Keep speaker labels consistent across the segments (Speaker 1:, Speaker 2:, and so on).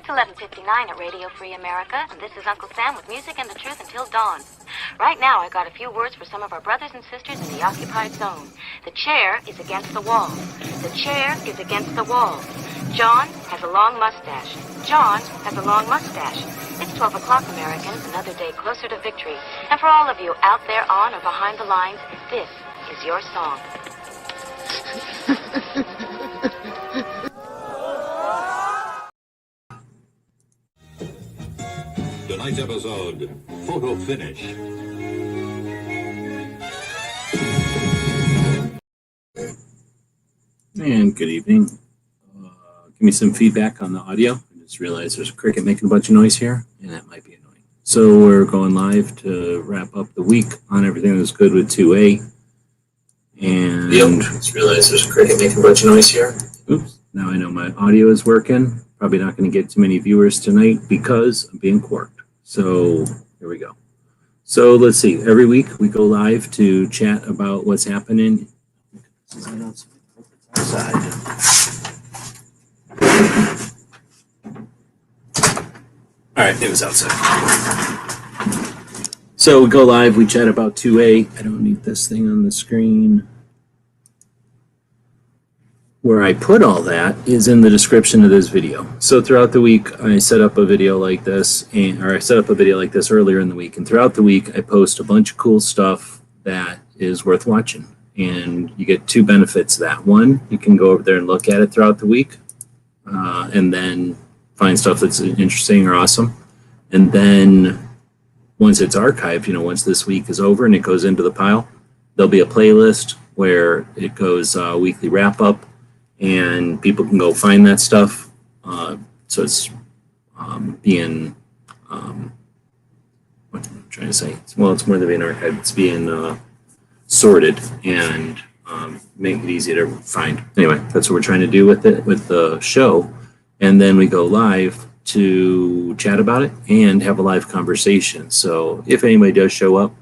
Speaker 1: 11:59 at Radio Free America, and this is Uncle Sam with music and the truth until dawn. Right now, I got a few words for some of our brothers and sisters in the occupied zone. The chair is against the wall. The chair is against the wall. John has a long mustache. John has a long mustache. It's 12 o'clock, Americans, another day closer to victory. And for all of you out there on or behind the lines, this is your song.
Speaker 2: Tonight's episode, photo finish.
Speaker 3: And good evening. Give me some feedback on the audio. I just realized there's a cricket making a bunch of noise here, and that might be annoying. So we're going live to wrap up the week on everything that was good with 2A. And just realized there's a cricket making a bunch of noise here. Oops. Now I know my audio is working. Probably not going to get too many viewers tonight because I'm being corked. So here we go. So let's see. Every week we go live to chat about what's happening. Outside. All right, it was outside. So we go live. We chat about 2A. I don't need this thing on the screen. Where I put all that is in the description of this video. So throughout the week, I set up a video like this, or I set up a video like this earlier in the week. And throughout the week, I post a bunch of cool stuff that is worth watching. And you get two benefits of that. One, you can go over there and look at it throughout the week, and then find stuff that's interesting or awesome. And then once it's archived, once this week is over and it goes into the pile, there'll be a playlist where it goes weekly wrap up. And people can go find that stuff. So it's being, what am I trying to say? Well, it's more than being archived. It's being sorted and make it easy to find. Anyway, that's what we're trying to do with it, with the show. And then we go live to chat about it and have a live conversation. So if anybody does show up,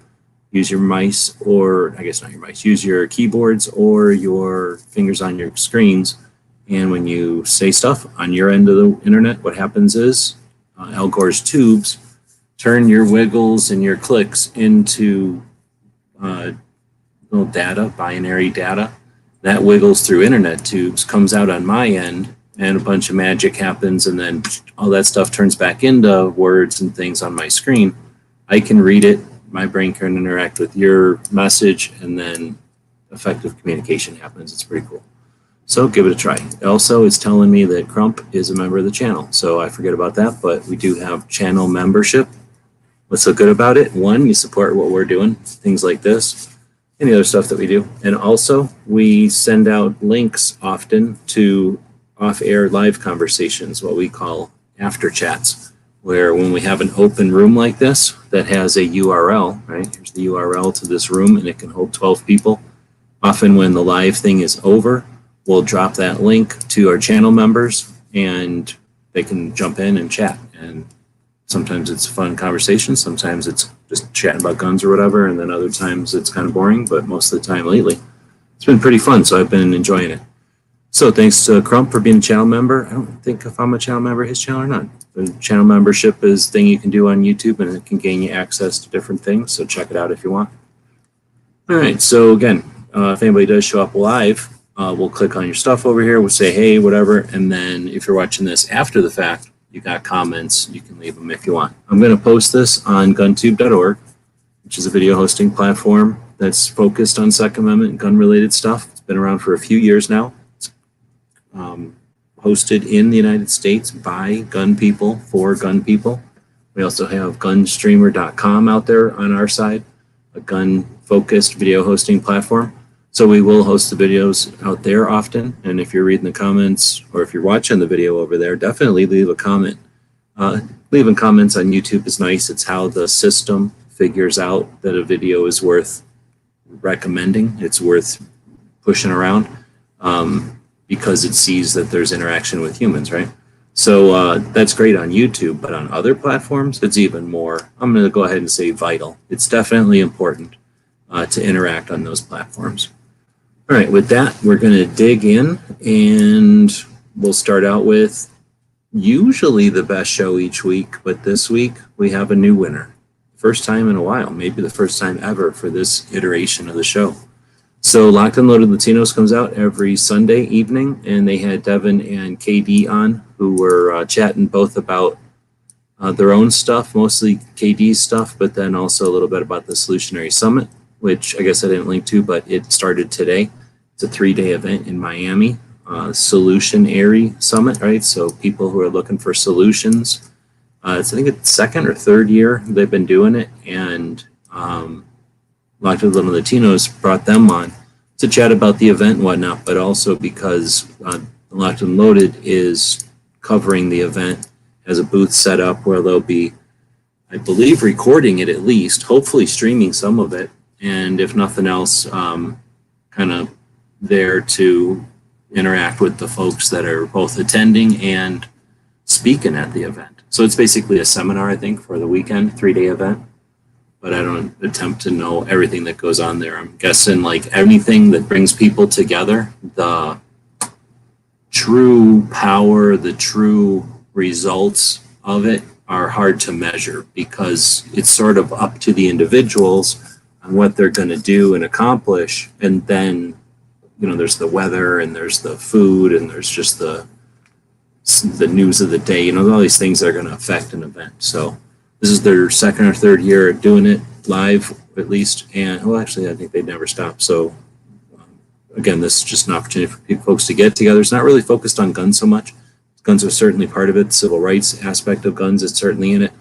Speaker 3: use your mice, or I guess not your mice, use your keyboards or your fingers on your screens. And when you say stuff on your end of the internet, what happens is Al Gore's tubes turn your wiggles and your clicks into little data, binary data. That wiggles through internet tubes, comes out on my end, and a bunch of magic happens, and then all that stuff turns back into words and things on my screen. I can read it. My brain can interact with your message, and then effective communication happens. It's pretty cool. So give it a try. Also, it's telling me that Crump is a member of the channel. So I forget about that, but we do have channel membership. What's so good about it? One, you support what we're doing, things like this, and the other stuff that we do. And also, we send out links often to off-air live conversations, what we call after chats, where when we have an open room like this that has a URL, right? Here's the URL to this room, and it can hold 12 people. Often when the live thing is over, we'll drop that link to our channel members, and they can jump in and chat. And sometimes it's a fun conversation. Sometimes it's just chatting about guns or whatever, and then other times it's kind of boring, but most of the time lately, it's been pretty fun, so I've been enjoying it. So thanks to Crump for being a channel member. I don't think if I'm a channel member of his channel or not. The channel membership is a thing you can do on YouTube, and it can gain you access to different things. So check it out if you want. All right. So again, if anybody does show up live, we'll click on your stuff over here. We'll say, hey, whatever. And then if you're watching this after the fact, you got comments, you can leave them if you want. I'm going to post this on guntube.org, which is a video hosting platform that's focused on Second Amendment and gun-related stuff. It's been around for a few years now. Hosted in the United States by gun people for gun people. We also have gunstreamer.com out there on our side, a gun-focused video hosting platform. So we will host the videos out there often. And if you're reading the comments or if you're watching the video over there, definitely leave a comment. Leaving comments on YouTube is nice. It's how the system figures out that a video is worth recommending. It's worth pushing around. Because it sees that there's interaction with humans, right? So that's great on YouTube, but on other platforms, it's even more, I'm going to go ahead and say vital. It's definitely important to interact on those platforms. All right, with that, we're going to dig in, and we'll start out with usually the best show each week, but this week we have a new winner. First time in a while, maybe the first time ever for this iteration of the show. So Locked and Loaded Latinos comes out every Sunday evening, and they had Devin and KD on, who were chatting both about their own stuff, mostly KD's stuff, but then also a little bit about the Solutionary Summit, which I guess I didn't link to, but it started today. It's a 3-day event in Miami, Solutionary Summit, right? So people who are looking for solutions. I think it's second or third year they've been doing it, and Locked and Loaded Latinos brought them on to chat about the event and whatnot, but also because Locked and Loaded is covering the event, has a booth set up where they'll be, I believe, recording it at least, hopefully streaming some of it, and if nothing else, kind of there to interact with the folks that are both attending and speaking at the event. So it's basically a seminar, I think, for the weekend, 3-day event. But I don't attempt to know everything that goes on there. I'm guessing like anything that brings people together, the true power, the true results of it are hard to measure because it's sort of up to the individuals on what they're going to do and accomplish. And then, you know, there's the weather and there's the food and there's just the news of the day, you know, all these things that are going to affect an event. So this is their second or third year doing it live, at least. And well, actually, I think they never stop. So again, this is just an opportunity for folks to get together. It's not really focused on guns so much. Guns are certainly part of it. Civil rights aspect of guns is certainly in it.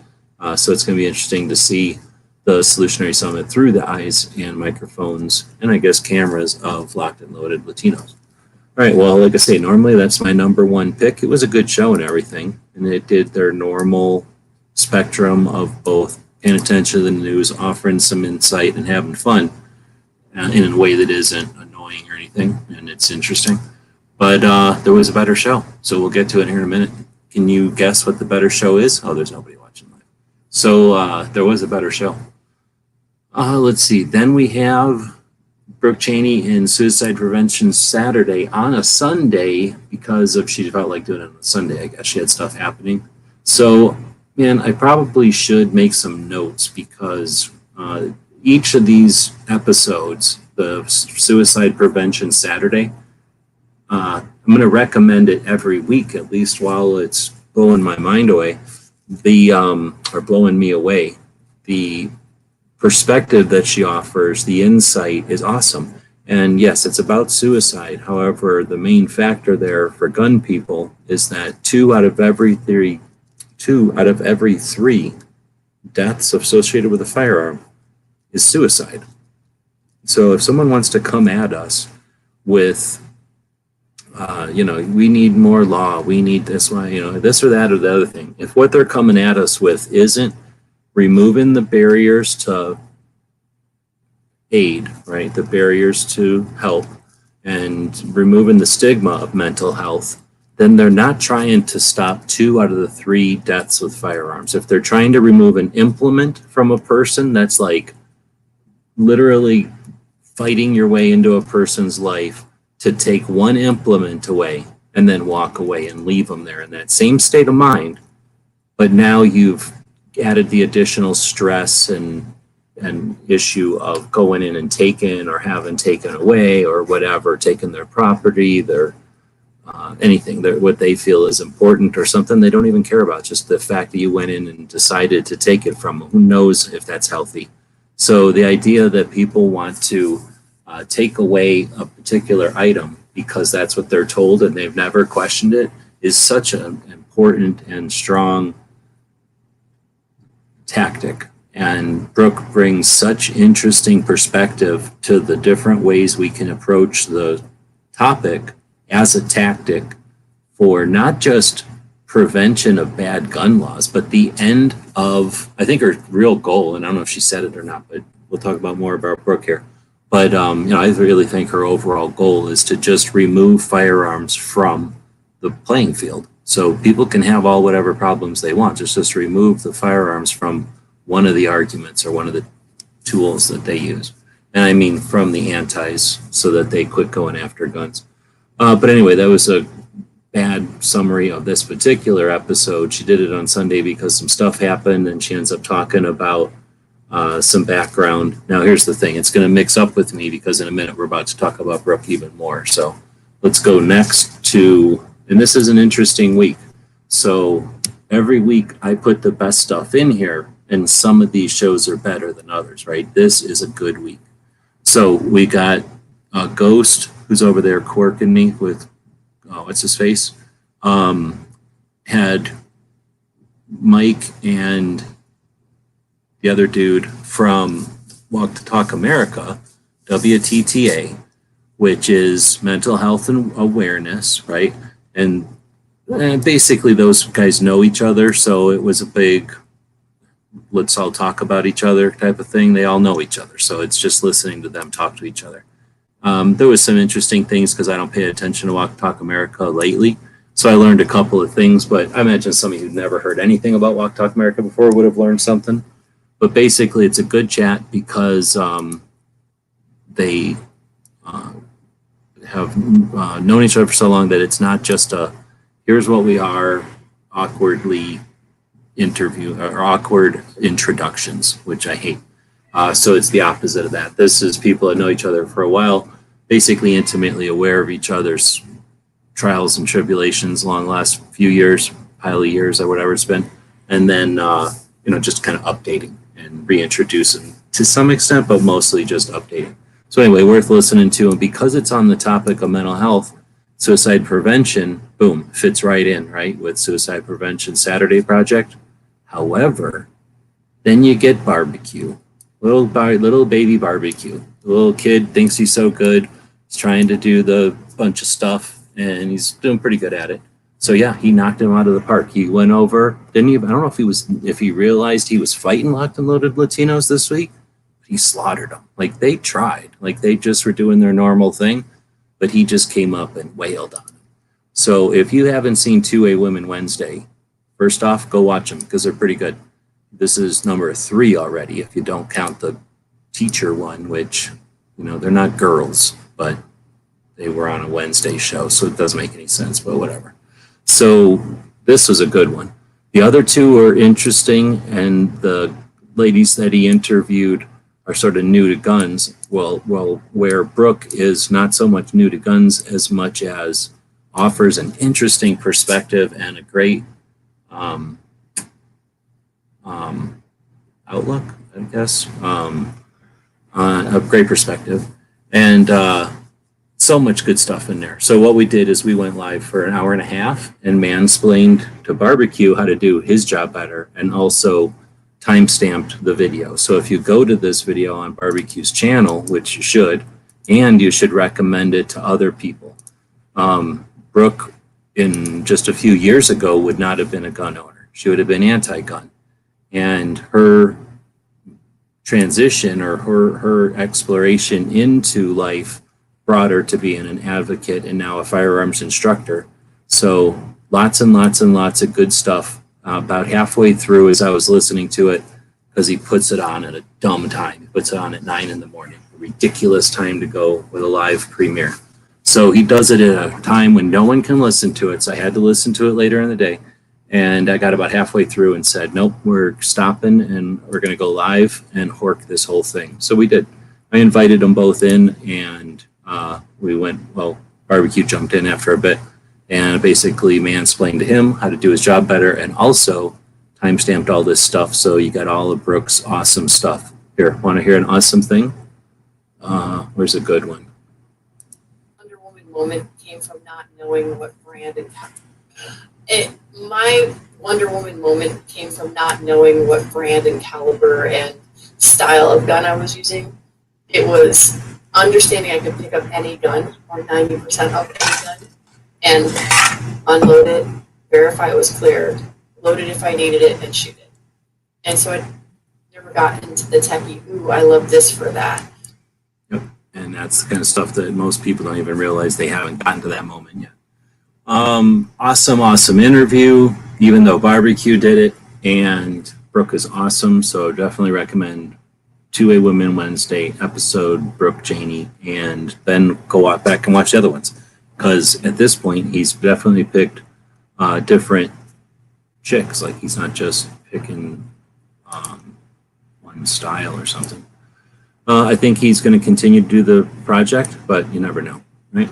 Speaker 3: So it's going to be interesting to see the Solutionary Summit through the eyes and microphones and I guess cameras of Locked and Loaded Latinos. All right, well, like I say, normally that's my number one pick. It was a good show and everything, and it did their normal spectrum of both paying attention to the news, offering some insight, and having fun in a way that isn't annoying or anything, and it's interesting. But there was a better show, so we'll get to it here in a minute. Can you guess what the better show is? Oh, there's nobody watching live. So there was a better show. Let's see. Then we have Brooke, Cheney in Suicide Prevention Saturday on a Sunday because she felt like doing it on a Sunday. I guess she had stuff happening. So, man, I probably should make some notes because each of these episodes, the Suicide Prevention Saturday, I'm going to recommend it every week, at least while it's blowing my mind away, or blowing me away. The perspective that she offers, the insight is awesome. And yes, it's about suicide. However, the main factor there for gun people is that 2 out of every 3 deaths associated with a firearm is suicide. So if someone wants to come at us with, we need more law, we need this one, this or that or the other thing. If what they're coming at us with isn't removing the barriers to aid, right? The barriers to help and removing the stigma of mental health, then they're not trying to stop 2 out of the 3 deaths with firearms. If they're trying to remove an implement from a person, that's like literally fighting your way into a person's life to take one implement away and then walk away and leave them there in that same state of mind. But now you've added the additional stress and issue of going in and taking or having taken away or whatever, taking their property, their anything, what they feel is important or something they don't even care about. Just the fact that you went in and decided to take it from them. Who knows if that's healthy? So the idea that people want to take away a particular item because that's what they're told and they've never questioned it is such an important and strong tactic. And Brooke brings such interesting perspective to the different ways we can approach the topic as a tactic for not just prevention of bad gun laws, but the end of, I think her real goal, and I don't know if she said it or not, but we'll talk about more about Brooke here. But I really think her overall goal is to just remove firearms from the playing field. So people can have all whatever problems they want, just remove the firearms from one of the arguments or one of the tools that they use. And I mean from the antis so that they quit going after guns. But anyway, that was a bad summary of this particular episode. She did it on Sunday because some stuff happened, and she ends up talking about some background. Now, here's the thing. It's going to mix up with me because in a minute we're about to talk about Brooke even more. So let's go next to, and this is an interesting week. So every week I put the best stuff in here, and some of these shows are better than others, right? This is a good week. So we got Ghost, who's over there quirking me with, what's his face? Had Mike and the other dude from Walk to Talk America, WTTA, which is mental health and awareness, right? And basically those guys know each other, so it was a big let's all talk about each other type of thing. They all know each other, so it's just listening to them talk to each other. There was some interesting things because I don't pay attention to Walk Talk America lately, so I learned a couple of things, but I imagine some of you who've never heard anything about Walk Talk America before would have learned something. But basically it's a good chat because they have known each other for so long that it's not just a here's what we are awkwardly interview or awkward introductions, which I hate. So it's the opposite of that. This is people that know each other for a while, basically intimately aware of each other's trials and tribulations along the last few years, pile of years or whatever it's been. And then, just kind of updating and reintroducing to some extent, but mostly just updating. So anyway, worth listening to. And because it's on the topic of mental health, suicide prevention, boom, fits right in, right, with Suicide Prevention Saturday Project. However, then you get barbecue, little baby barbecue. The little kid thinks he's so good. He's trying to do the bunch of stuff, and he's doing pretty good at it. So yeah, he knocked him out of the park. He went over, didn't he? I don't know if he realized he was fighting locked and loaded Latinos this week. But he slaughtered them. Like they tried, like they just were doing their normal thing, but he just came up and wailed on them. So if you haven't seen 2A Women Wednesday, first off, go watch them because they're pretty good. This is number 3 already, if you don't count the teacher one, which, they're not girls, but they were on a Wednesday show, so it doesn't make any sense, but whatever. So this was a good one. The other 2 are interesting, and the ladies that he interviewed are sort of new to guns. Well, where Brooke is not so much new to guns as much as offers an interesting perspective and a great outlook, I guess, a great perspective, and so much good stuff in there. So what we did is we went live for an hour and a half and mansplained to Barbecue how to do his job better, and also time-stamped the video. So if you go to this video on Barbecue's channel, which you should, and you should recommend it to other people. Brooke, in just a few years ago, would not have been a gun owner. She would have been anti-gun. And her transition or her exploration into life brought her to being an advocate and now a firearms instructor. So lots and lots and lots of good stuff. About halfway through as I was listening to it, because he puts it on at a dumb time. He puts it on at 9 a.m, a ridiculous time to go with a live premiere. So he does it at a time when no one can listen to it. So I had to listen to it later in the day. And I got about halfway through and said, nope, we're stopping and we're going to go live and hork this whole thing. So we did. I invited them both in, and we went, Barbecue jumped in after a bit and basically mansplained to him how to do his job better, and also time-stamped all this stuff. So you got all of Brooke's awesome stuff. Here, want to hear an awesome thing? Where's a good one?
Speaker 4: Wonder Woman moment came from not knowing what brand and my Wonder Woman moment came from not knowing what brand and caliber and style of gun I was using. It was understanding I could pick up any gun, or 90% of any gun, and unload it, verify it was cleared, load it if I needed it, and shoot it. And so I never got into the techie, ooh, I love this for that.
Speaker 3: Yep, and that's the kind of stuff that most people don't even realize they haven't gotten to that moment yet. Awesome interview, even though Barbecue did it, and Brooke is awesome, so definitely recommend 2A Women Wednesday episode, Brooke, Cheney, and then go back and watch the other ones. because at this point he's definitely picked different chicks. Like he's not just picking one style or something. I think he's going to continue to do the project, but you never know, right?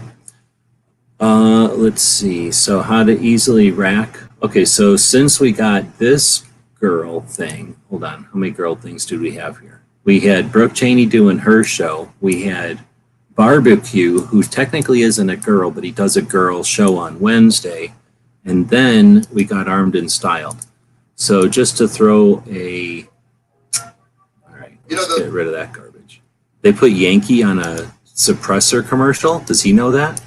Speaker 3: Let's see. So how to easily rack. Okay, so since we got this girl thing, hold on. How many girl things do we have here? We had Brooke Cheney doing her show. We had Barbecue, who technically isn't a girl, but he does a girl show on Wednesday. And then we got Armed and Styled. So just to throw a... All right, let's get rid of that garbage. They put Yankee on a suppressor commercial. Does he know that?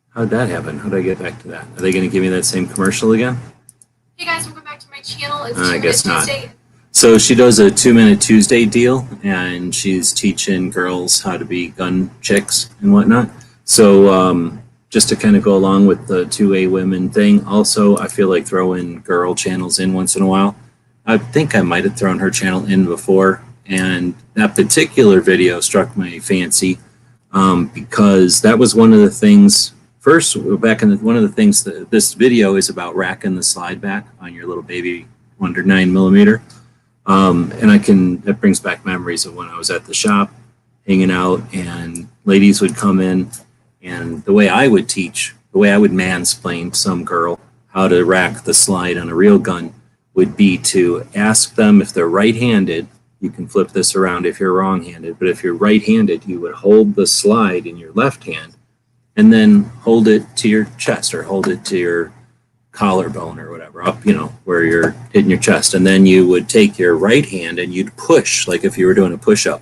Speaker 3: How'd that happen? How did I get back to that? Are they going to give me that same commercial again?
Speaker 5: Hey guys, welcome back to my channel. It's
Speaker 3: I guess not.
Speaker 5: Tuesday.
Speaker 3: So she does a 2-minute Tuesday deal, and she's teaching girls how to be gun chicks and whatnot. So just to kind of go along with the 2A women thing, also I feel like throwing girl channels in once in a while. I think I might have thrown her channel in before, and that particular video struck my fancy because that was one of the things. First, back in one of the things that this video is about, racking the slide back on your little baby under 9mm. And that brings back memories of when I was at the shop hanging out, and ladies would come in, and the way I would teach, the way I would mansplain some girl how to rack the slide on a real gun would be to ask them if they're right-handed. You can flip this around if you're wrong-handed, but if you're right-handed, you would hold the slide in your left hand and then hold it to your chest or hold it to your collarbone or whatever, up, where you're hitting your chest. And then you would take your right hand and you'd push, like if you were doing a push-up.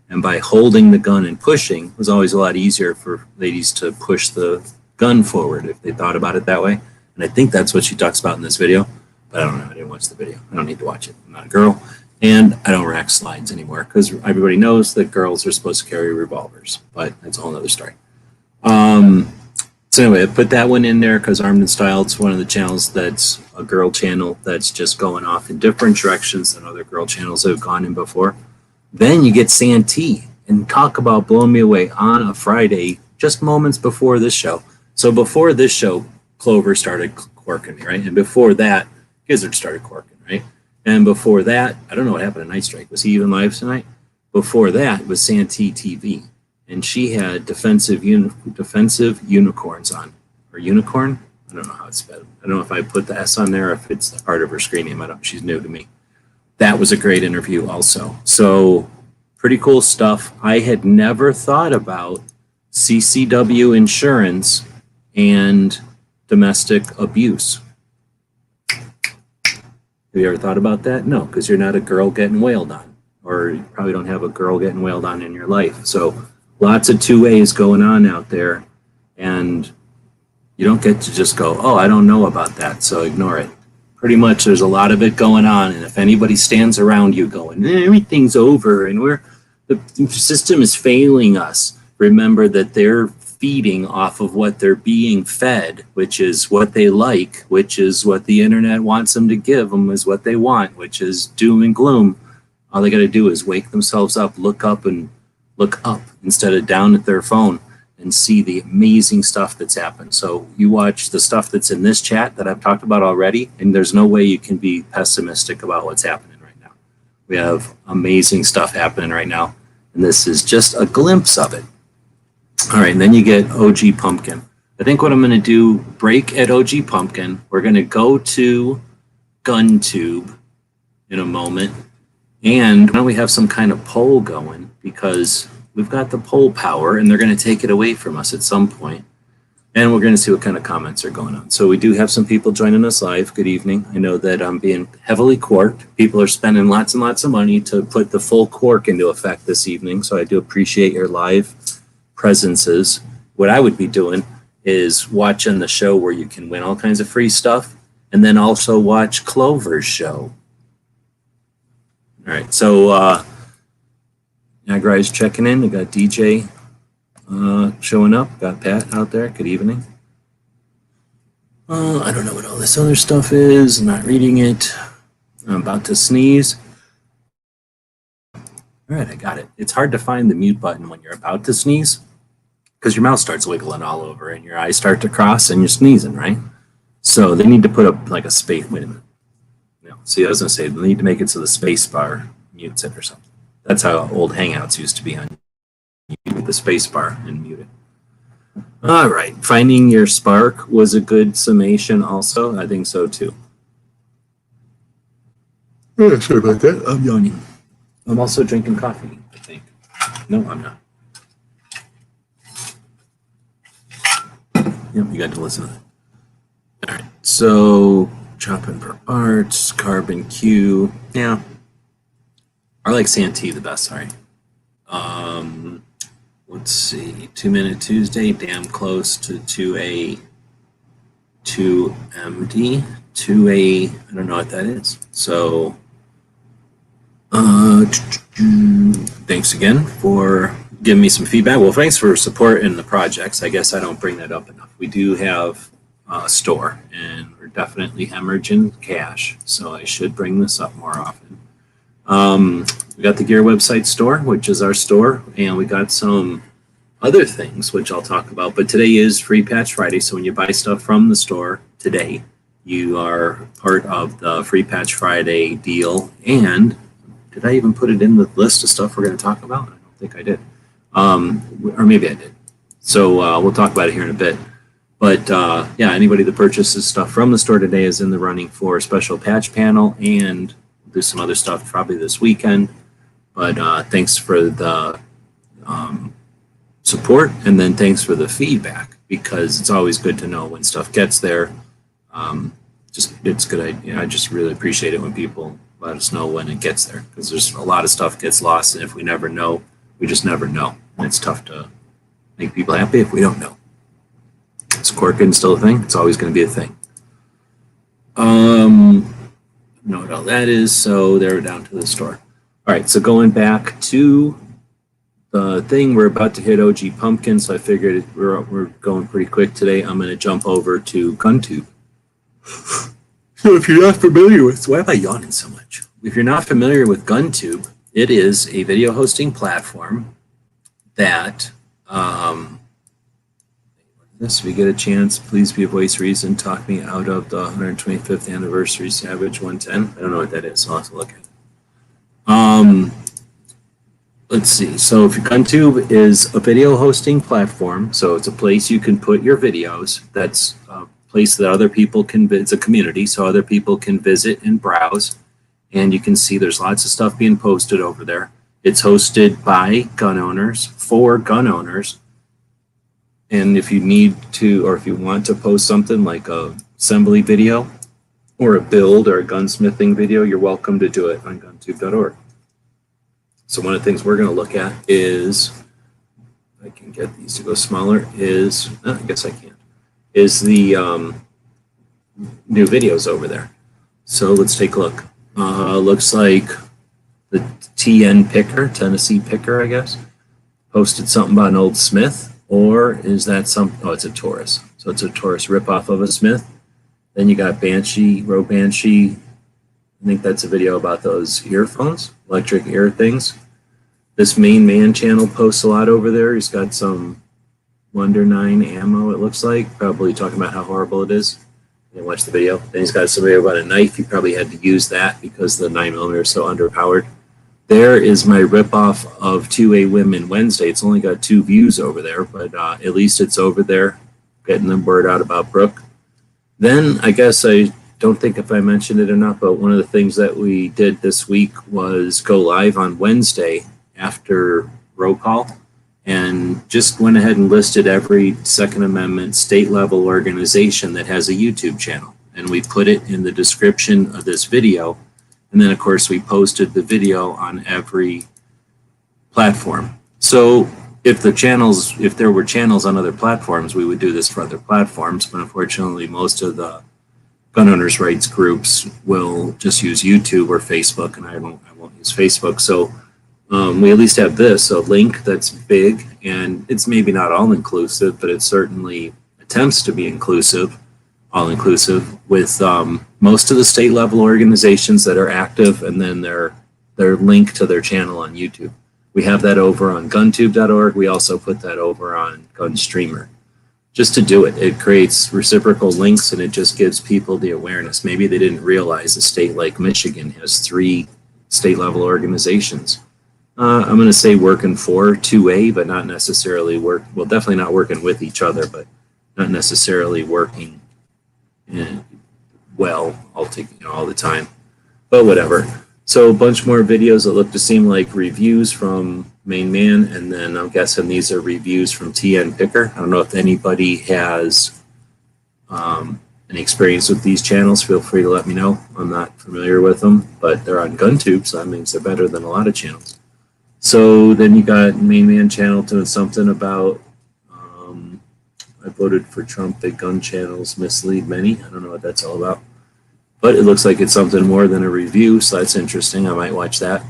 Speaker 3: And by holding the gun and pushing, it was always a lot easier for ladies to push the gun forward if they thought about it that way. And I think that's what she talks about in this video, but I don't know. I didn't watch the video. I don't need to watch it. I'm not a girl. And I don't rack slides anymore because everybody knows that girls are supposed to carry revolvers, but that's a whole other story. So anyway, I put that one in there because Armed and Styled is one of the channels that's a girl channel that's just going off in different directions than other girl channels that have gone in before. Then you get Santee, and talk about blowing me away on a Friday, just moments before this show. So before this show, Clover started quirking me, right? And before that, Gizzard started quirking, right? And before that, I don't know what happened to Night Strike. Was he even live tonight? Before that was Santee TV. And she had defensive unicorns on. Or unicorn? I don't know how it's spelled. I don't know if I put the S on there or if it's part of her screen name. She's new to me. That was a great interview also. So pretty cool stuff. I had never thought about CCW insurance and domestic abuse. Have you ever thought about that? No, because you're not a girl getting wailed on. Or you probably don't have a girl getting wailed on in your life. So lots of 2As going on out there, and you don't get to just go, oh, I don't know about that, so ignore it. Pretty much there's a lot of it going on, and if anybody stands around you going, everything's over, and the system is failing us, remember that they're feeding off of what they're being fed, which is what they like, which is what the internet wants them to give them, is what they want, which is doom and gloom. All they got to do is wake themselves up, look up instead of down at their phone, and see the amazing stuff that's happened. So you watch the stuff that's in this chat that I've talked about already, and there's no way you can be pessimistic about what's happening right now. We have amazing stuff happening right now, and this is just a glimpse of it. All right, and then you get OG Pumpkin. I think what I'm going to do, break at OG Pumpkin. We're going to go to GunTube in a moment, and why don't we have some kind of poll going, because we've got the poll power, and they're going to take it away from us at some point. And we're going to see what kind of comments are going on. So we do have some people joining us live. Good evening. I know that I'm being heavily corked. People are spending lots and lots of money to put the full cork into effect this evening. So I do appreciate your live presences. What I would be doing is watching the show where you can win all kinds of free stuff, and then also watch Clover's show. All right. So, Niagara's checking in. We got DJ showing up. Got Pat out there. Good evening. I don't know what all this other stuff is. I'm not reading it. I'm about to sneeze. All All right, I got it. It's hard to find the mute button when you're about to sneeze because your mouth starts wiggling all over and your eyes start to cross and you're sneezing, right? So they need to put up like a space. Wait a minute. No, see, I was going to say they need to make it so the space bar mutes it or something. That's how old Hangouts used to be on. You hit the space bar and mute it. All right, finding your spark was a good summation also. I think so too. Yeah, sorry about that. I'm yawning. I'm also drinking coffee, I think. No, I'm not. Yep, you got to listen to that. All right, so chopping for parts, carbon Q. Yeah, I like Santee the best, sorry. Let's see, 2 Minute Tuesday, damn close to 2A, 2MD, 2A, I don't know what that is. So, thanks again for giving me some feedback. Well, thanks for support in the projects. I guess I don't bring that up enough. We do have a store, and we're definitely hemorrhaging cash, so I should bring this up more often. We got the Gear website store, which is our store, and we got some other things, which I'll talk about. But today is Free Patch Friday, so when you buy stuff from the store today, you are part of the Free Patch Friday deal. And did I even put it in the list of stuff we're going to talk about? I don't think I did. Or maybe I did. So we'll talk about it here in a bit. But yeah, anybody that purchases stuff from the store today is in the running for a special patch panel, and do some other stuff probably this weekend. But thanks for the support, and then thanks for the feedback, because it's always good to know when stuff gets there. It's good. I just really appreciate it when people let us know when it gets there, because there's a lot of stuff gets lost, and if we never know, we just never know. And it's tough to make people happy if we don't know. Is corking still a thing? It's always going to be a thing. Know what all that is. So they're down to the store. All right. So going back to the thing, we're about to hit OG Pumpkin. So I figured we're going pretty quick today. I'm going to jump over to GunTube. So if you're not familiar with, why am I yawning so much? If you're not familiar with GunTube, it is a video hosting platform that, if you get a chance, please be a voice reason. Talk me out of the 125th anniversary Savage 110. I don't know what that is, so I'll have to look at it. Let's see. So if GunTube is a video hosting platform, so it's a place you can put your videos. That's a place that other people can, it's a community, so other people can visit and browse. And you can see there's lots of stuff being posted over there. It's hosted by gun owners, for gun owners. And if you need to, or if you want to post something like a assembly video or a build or a gunsmithing video, you're welcome to do it on guntube.org. So one of the things we're going to look at is, if I can get these to go smaller, is, I guess I can't, is the new videos over there. So let's take a look. Looks like the TN Picker, Tennessee Picker, I guess, posted something about an old Smith. Or is that some, oh, it's a Taurus. So it's a Taurus ripoff of a Smith. Then you got Banshee, Rogue Banshee. I think that's a video about those earphones, electric ear things. This main man channel posts a lot over there. He's got some Wonder 9 ammo, it looks like. Probably talking about how horrible it is. And watch the video. Then he's got some video about a knife. He probably had to use that because the 9mm is so underpowered. There is my ripoff of 2A Women Wednesday. It's only got 2 views over there, but at least it's over there, getting the word out about Brooke. Then I guess I don't think if I mentioned it or not, but one of the things that we did this week was go live on Wednesday after roll call, and just went ahead and listed every Second Amendment state level organization that has a YouTube channel. And we put it in the description of this video. And then, of course, we posted the video on every platform. So if there were channels on other platforms, we would do this for other platforms. But unfortunately, most of the gun owners' rights groups will just use YouTube or Facebook, and I won't use Facebook. So we at least have this, a link that's big, and it's maybe not all-inclusive, but it certainly attempts to be inclusive. All-inclusive with most of the state level organizations that are active, and then their link to their channel on YouTube. We have that over on guntube.org. We also put that over on Gunstreamer. Just to do it, it creates reciprocal links and it just gives people the awareness. Maybe they didn't realize a state like Michigan has 3 state-level organizations. I'm going to say working for 2A, but not necessarily definitely not working with each other, but not necessarily working well all the time. But whatever. So a bunch more videos that look to seem like reviews from Main Man, and then I'm guessing these are reviews from TN Picker. I don't know if anybody has any experience with these channels. Feel free to let me know. I'm not familiar with them, but they're on GunTube, so that means they're better than a lot of channels. So then you got Main Man channel doing something about I voted for Trump, big gun channels mislead many. I don't know what that's all about. But it looks like it's something more than a review, so that's interesting. I might watch that.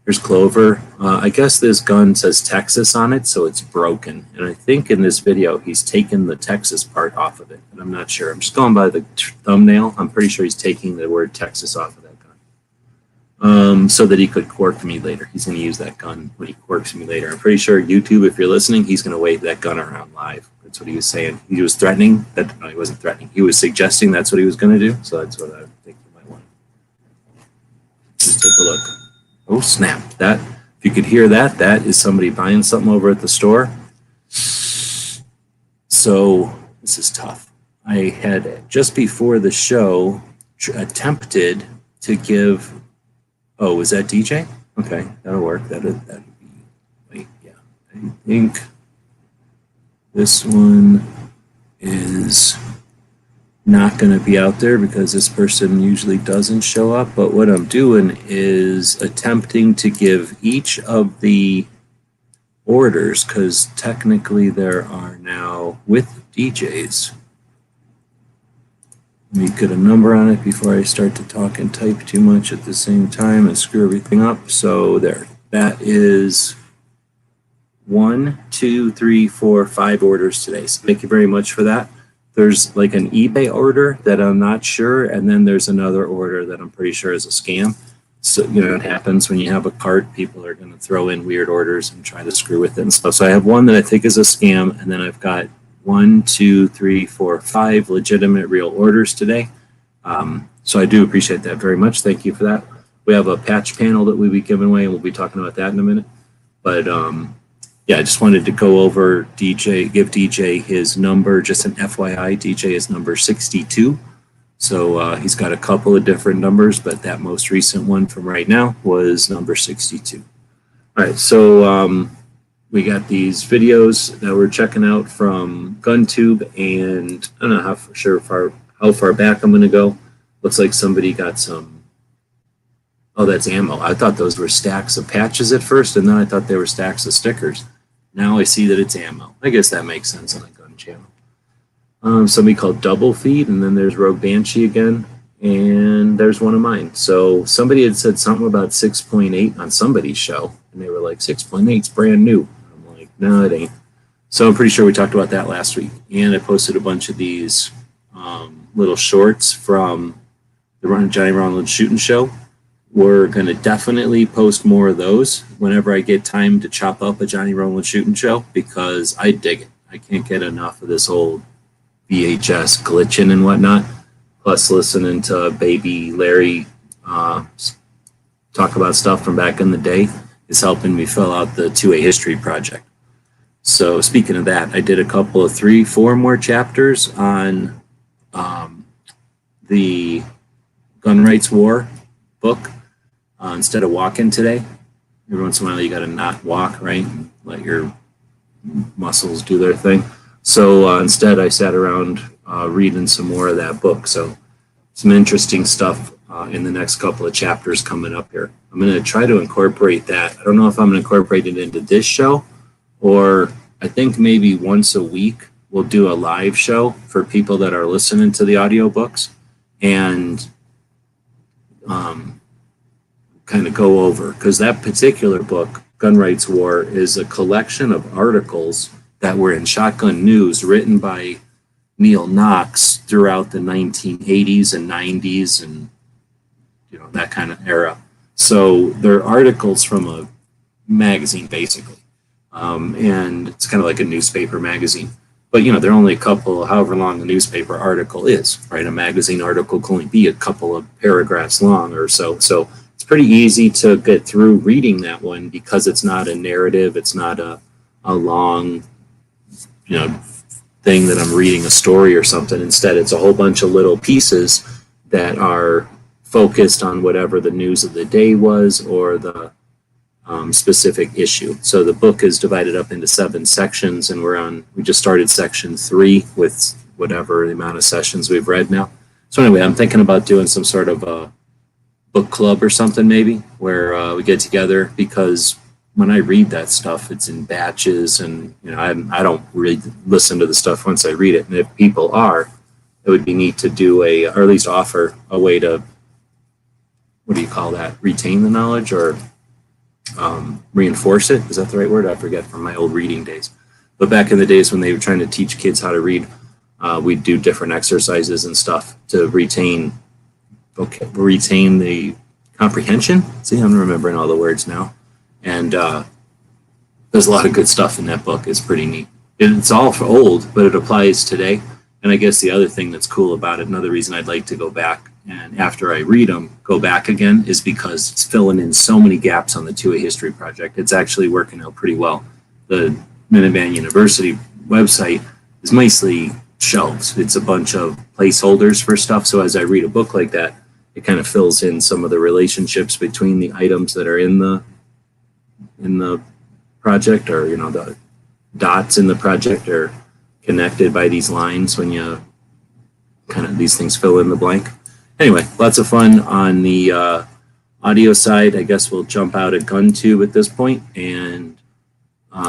Speaker 3: Here's Clover. I guess this gun says Texas on it, so it's broken. And I think in this video, he's taken the Texas part off of it, but I'm not sure. I'm just going by the thumbnail. I'm pretty sure he's taking the word Texas off of that gun. So that he could quirk me later. He's going to use that gun when he quirks me later. I'm pretty sure YouTube, if you're listening, he's going to wave that gun around live. That's what he was saying. He was threatening. No, he wasn't threatening. He was suggesting that's what he was going to do. So that's what I think you might want. Just take a look. Oh, snap. That, if you could hear that, that is somebody buying something over at the store. So this is tough. I had, just before the show, attempted to give, oh, was that DJ? Okay, that'll work. That'd be, wait, yeah. I think this one is not going to be out there because this person usually doesn't show up. But what I'm doing is attempting to give each of the orders, because technically there are now with DJs. Let me get a number on it before I start to talk and type too much at the same time and screw everything up. So there, that is 1, 2, 3, 4, 5 orders today. So thank you very much for that. There's like an eBay order that I'm not sure, and then there's another order that I'm pretty sure is a scam. So, you know, it happens when you have a cart, people are going to throw in weird orders and try to screw with it and stuff. So I have one that I think is a scam, and then I've got 1, 2, 3, 4, 5 legitimate real orders today. So I do appreciate that very much. Thank you for that. We have a patch panel that we'll be giving away, and we'll be talking about that in a minute. But yeah, I just wanted to go over DJ, give DJ his number, just an FYI. DJ is number 62. So he's got a couple of different numbers, but that most recent one from right now was number 62. All right, so we got these videos that we're checking out from GunTube, and I don't know how far back I'm going to go. Looks like somebody got some. Oh, that's ammo. I thought those were stacks of patches at first, and then I thought they were stacks of stickers. Now I see that it's ammo. I guess that makes sense on a gun channel. Somebody called Double Feed, and then there's Rogue Banshee again, and there's one of mine. So somebody had said something about 6.8 on somebody's show, and they were like, 6.8's brand new. I'm like, no, it ain't. So I'm pretty sure we talked about that last week. And I posted a bunch of these little shorts from the Johnny Ronald Shooting Show. We're going to definitely post more of those whenever I get time to chop up a Johnny Ronald Shooting Show, because I dig it. I can't get enough of this old VHS glitching and whatnot. Plus listening to baby Larry talk about stuff from back in the day is helping me fill out the 2A history project. So speaking of that, I did a couple of 3-4 more chapters on the Gun Rights War book. Instead of walking today, every once in a while you got to not walk, right? And let your muscles do their thing. So instead I sat around reading some more of that book. So some interesting stuff in the next couple of chapters coming up here. I'm going to try to incorporate that. I don't know if I'm going to incorporate it into this show, or I think maybe once a week we'll do a live show for people that are listening to the audiobooks, and kind of go over, because that particular book, Gun Rights War, is a collection of articles that were in Shotgun News written by Neil Knox throughout the 1980s and 90s and, you know, that kind of era. So they're articles from a magazine, basically. And it's kind of like a newspaper magazine. But, there are only a couple, however long a newspaper article is, right? A magazine article can only be a couple of paragraphs long or so. So it's pretty easy to get through reading that one because it's not a narrative. It's not a long, thing that I'm reading a story or something. Instead, it's a whole bunch of little pieces that are focused on whatever the news of the day was or the specific issue. So the book is divided up into 7 sections, and we just started section 3 with whatever the amount of sessions we've read now. So anyway, I'm thinking about doing some sort of a book club or something maybe where we get together, because when I read that stuff, it's in batches, and I don't really listen to the stuff once I read it. And if people are, it would be neat to do or at least offer a way to, what do you call that? Retain the knowledge or reinforce it. Is that the right word? I forget from my old reading days. But back in the days when they were trying to teach kids how to read, we'd do different exercises and stuff to retain the comprehension. See, I'm remembering all the words now. And there's a lot of good stuff in that book. It's pretty neat. It's all for old, but it applies today. And I guess the other thing that's cool about it, another reason I'd like to go back and after I read them, go back again, is because it's filling in so many gaps on the 2A History Project. It's actually working out pretty well. The Minuteman University website is mostly shelves. It's a bunch of placeholders for stuff. So as I read a book like that, it kind of fills in some of the relationships between the items that are in the project, or the dots in the project are connected by these lines when you these things fill in the blank. Anyway, lots of fun on the audio side. I guess we'll jump out a gun tube at this point and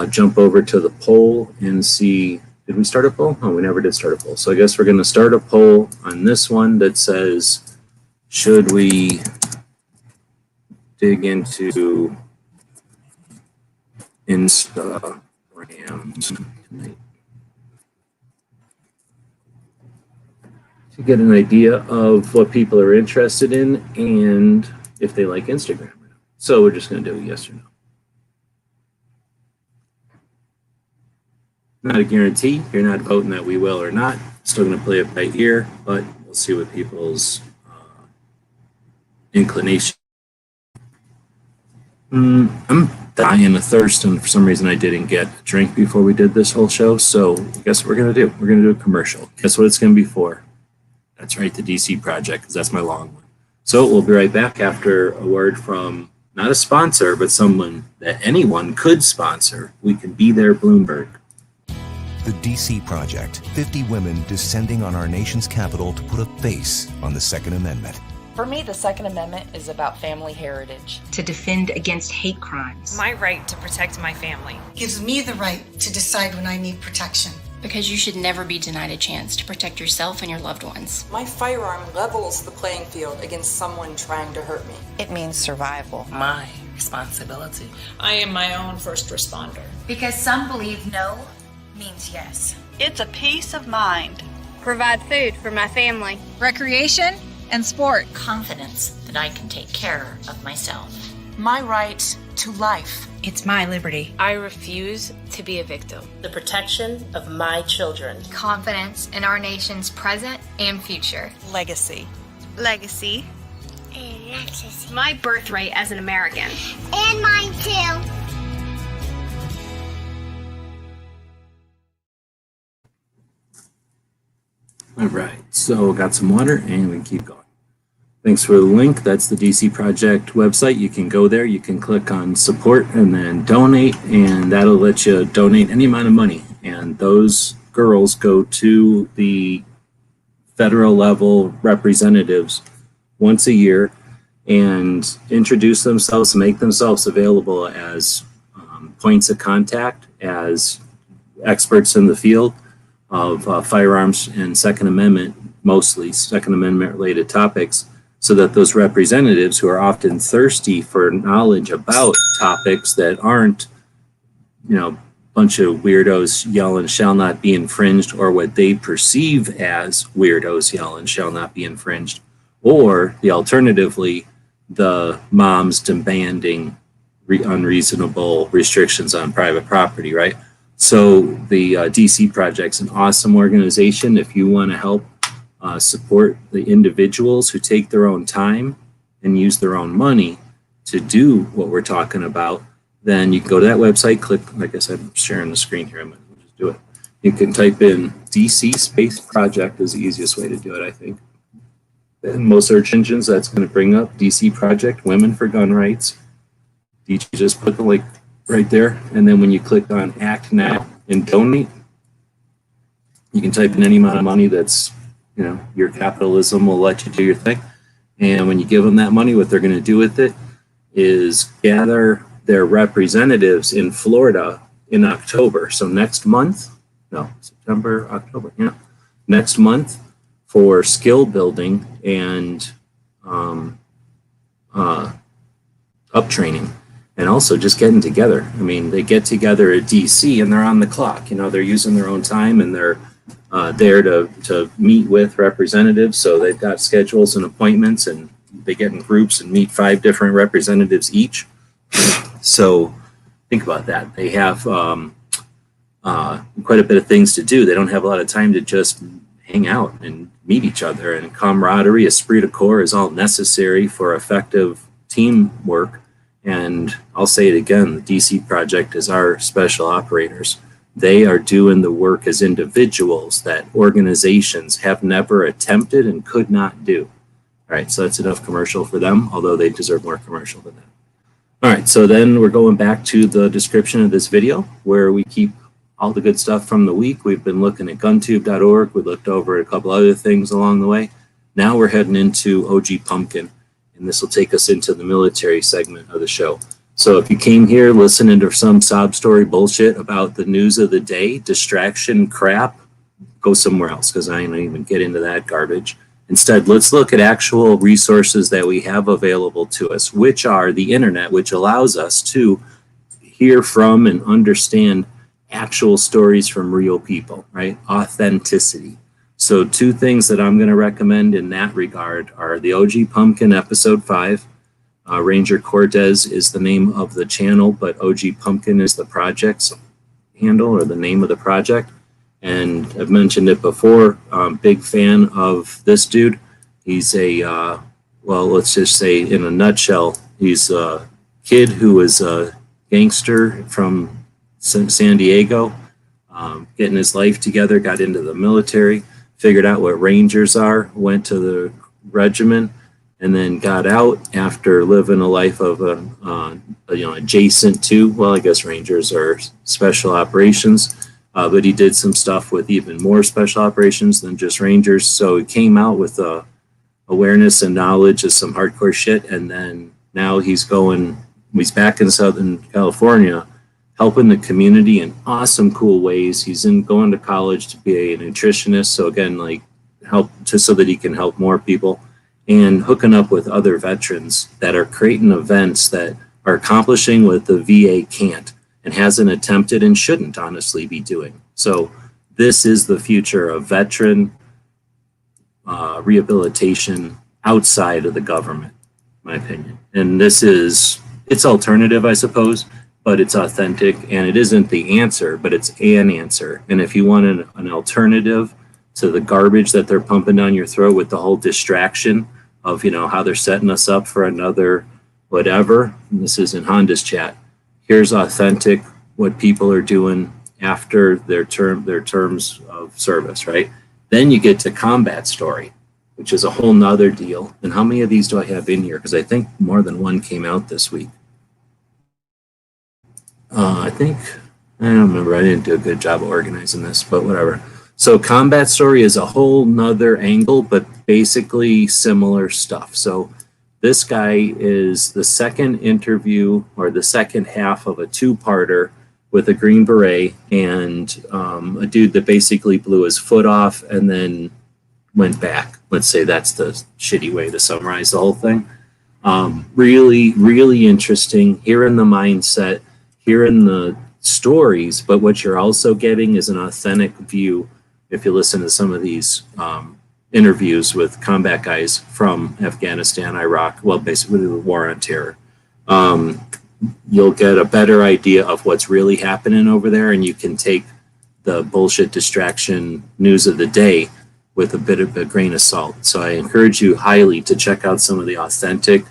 Speaker 3: jump over to the poll and see, did we start a poll? Oh, we never did start a poll. So I guess we're going to start a poll on this one that says, should we dig into Instagrams tonight? To get an idea of what people are interested in and if they like Instagram or not. So we're just going to do a yes or no. Not a guarantee. You're not voting that we will or not. Still going to play it by ear, but we'll see what people's inclination. I'm dying of thirst, and for some reason I didn't get a drink before we did this whole show. So guess what we're going to do? We're going to do a commercial. Guess what it's going to be for? That's right, the DC Project, because that's my long one. So we'll be right back after a word from not a sponsor, but someone that anyone could sponsor. We can be their Bloomberg.
Speaker 6: The DC Project, 50 women descending on our nation's capital to put a face on the Second Amendment.
Speaker 7: For me, the Second Amendment is about family heritage.
Speaker 8: To defend against hate crimes.
Speaker 9: My right to protect my family.
Speaker 10: Gives me the right to decide when I need protection.
Speaker 11: Because you should never be denied a chance to protect yourself and your loved ones.
Speaker 12: My firearm levels the playing field against someone trying to hurt me.
Speaker 7: It means survival.
Speaker 13: My responsibility.
Speaker 14: I am my own first responder.
Speaker 15: Because some believe no means yes.
Speaker 16: It's a peace of mind.
Speaker 17: Provide food for my family.
Speaker 18: Recreation and sport.
Speaker 19: Confidence that I can take care of myself.
Speaker 20: My right to life.
Speaker 21: It's my liberty.
Speaker 22: I refuse to be a victim.
Speaker 23: The protection of my children.
Speaker 24: Confidence in our nation's present and future.
Speaker 25: Legacy.
Speaker 26: Legacy.
Speaker 27: And legacy.
Speaker 26: My birthright as an American.
Speaker 27: And mine too.
Speaker 3: All right, so got some water and we can keep going. Thanks for the link. That's the DC Project website. You can go there. You can click on support and then donate, and that'll let you donate any amount of money. And those girls go to the federal level representatives once a year and introduce themselves, make themselves available as points of contact, as experts in the field of firearms and Second Amendment, mostly Second Amendment related topics, so that those representatives who are often thirsty for knowledge about topics that aren't, a bunch of weirdos yelling shall not be infringed, or what they perceive as weirdos yelling shall not be infringed, or the alternatively, the moms demanding unreasonable restrictions on private property, right? So the DC Project's an awesome organization. If you want to help support the individuals who take their own time and use their own money to do what we're talking about, then you can go to that website, click, like I said, I'm sharing the screen here, I'm going to just do it. You can type in DC Space Project is the easiest way to do it, I think. In most search engines, that's going to bring up DC Project, Women for Gun Rights. You just put the link right there, and then when you click on Act Now and Donate, you can type in any amount of money that's, you know, your capitalism will let you do your thing. And when you give them that money, what they're going to do with it is gather their representatives in Florida in October. So next month, no, September, October, yeah, next month for skill building and up training, and also just getting together. I mean, they get together at DC and they're on the clock. You know, they're using their own time and they're there to meet with representatives. So they've got schedules and appointments, and they get in groups and meet 5 different representatives each. So think about that. They have quite a bit of things to do. They don't have a lot of time to just hang out and meet each other. And camaraderie, esprit de corps is all necessary for effective teamwork. And I'll say it again, the DC Project is our special operators. They are doing the work as individuals that organizations have never attempted and could not do. All right, so that's enough commercial for them, although they deserve more commercial than that. All right, so then we're going back to the description of this video where we keep all the good stuff from the week. We've been looking at guntube.org. We looked over a couple other things along the way. Now we're heading into OG Pumpkin, and this will take us into the military segment of the show. So if you came here listening to some sob story bullshit about the news of the day, distraction crap, go somewhere else, because I ain't even get into that garbage. Instead, let's look at actual resources that we have available to us, which are the internet, which allows us to hear from and understand actual stories from real people, right? Authenticity. So 2 things that I'm going to recommend in that regard are the OG Pumpkin episode 5. Ranger Cortes is the name of the channel, but OG Pumpkin is the project's handle or the name of the project. And I've mentioned it before, big fan of this dude. He's a, well, let's just say in a nutshell, he's a kid who is a gangster from San Diego, getting his life together, got into the military, figured out what Rangers are, went to the regiment, and then got out after living a life of adjacent to, well, I guess Rangers are special operations, but he did some stuff with even more special operations than just Rangers. So he came out with awareness and knowledge of some hardcore shit, and then now he's back in Southern California, helping the community in awesome, cool ways. He's going to college to be a nutritionist. So again, like so that he can help more people, and hooking up with other veterans that are creating events that are accomplishing what the VA can't and hasn't attempted and shouldn't honestly be doing. So this is the future of veteran rehabilitation outside of the government, in my opinion. And it's alternative, I suppose, but it's authentic, and it isn't the answer, but it's an answer. And if you want an alternative to the garbage that they're pumping down your throat with the whole distraction of, you know, how they're setting us up for another whatever, and this isn't Honda's chat, here's authentic what people are doing after their terms of service, right? Then you get to combat story, which is a whole nother deal. And how many of these do I have in here? Because I think more than one came out this week. I don't remember. I didn't do a good job of organizing this, but whatever. So combat story is a whole nother angle, but basically similar stuff. So this guy is the second interview or the second half of a 2-parter with a Green Beret and a dude that basically blew his foot off and then went back. Let's say that's the shitty way to summarize the whole thing. Really, really interesting. Hearing the mindset, hearing the stories, but what you're also getting is an authentic view if you listen to some of these interviews with combat guys from Afghanistan, Iraq, well, basically the war on terror. you'll get a better idea of what's really happening over there, and you can take the bullshit distraction news of the day with a bit of a grain of salt. So I encourage you highly to check out some of the authentic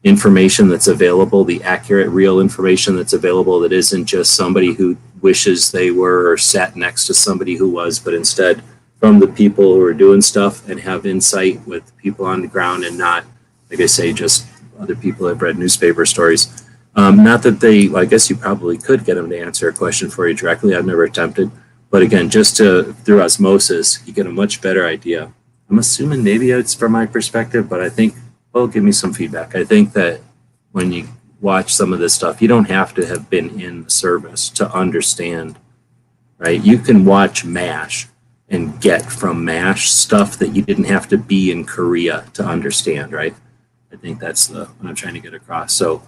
Speaker 3: information that's available, the accurate, real information that's available that isn't just somebody who wishes they were or sat next to somebody who was, but instead from the people who are doing stuff and have insight with people on the ground, and not, like I say, just other people that have read newspaper stories. Not that I guess you probably could get them to answer a question for you directly. I've never attempted. But again, just through osmosis, you get a much better idea. I'm assuming maybe it's from my perspective, but I think, well, give me some feedback. I think that when you watch some of this stuff, you don't have to have been in the service to understand, right? You can watch MASH and get from MASH stuff that you didn't have to be in Korea to understand, right? I think that's what I'm trying to get across. So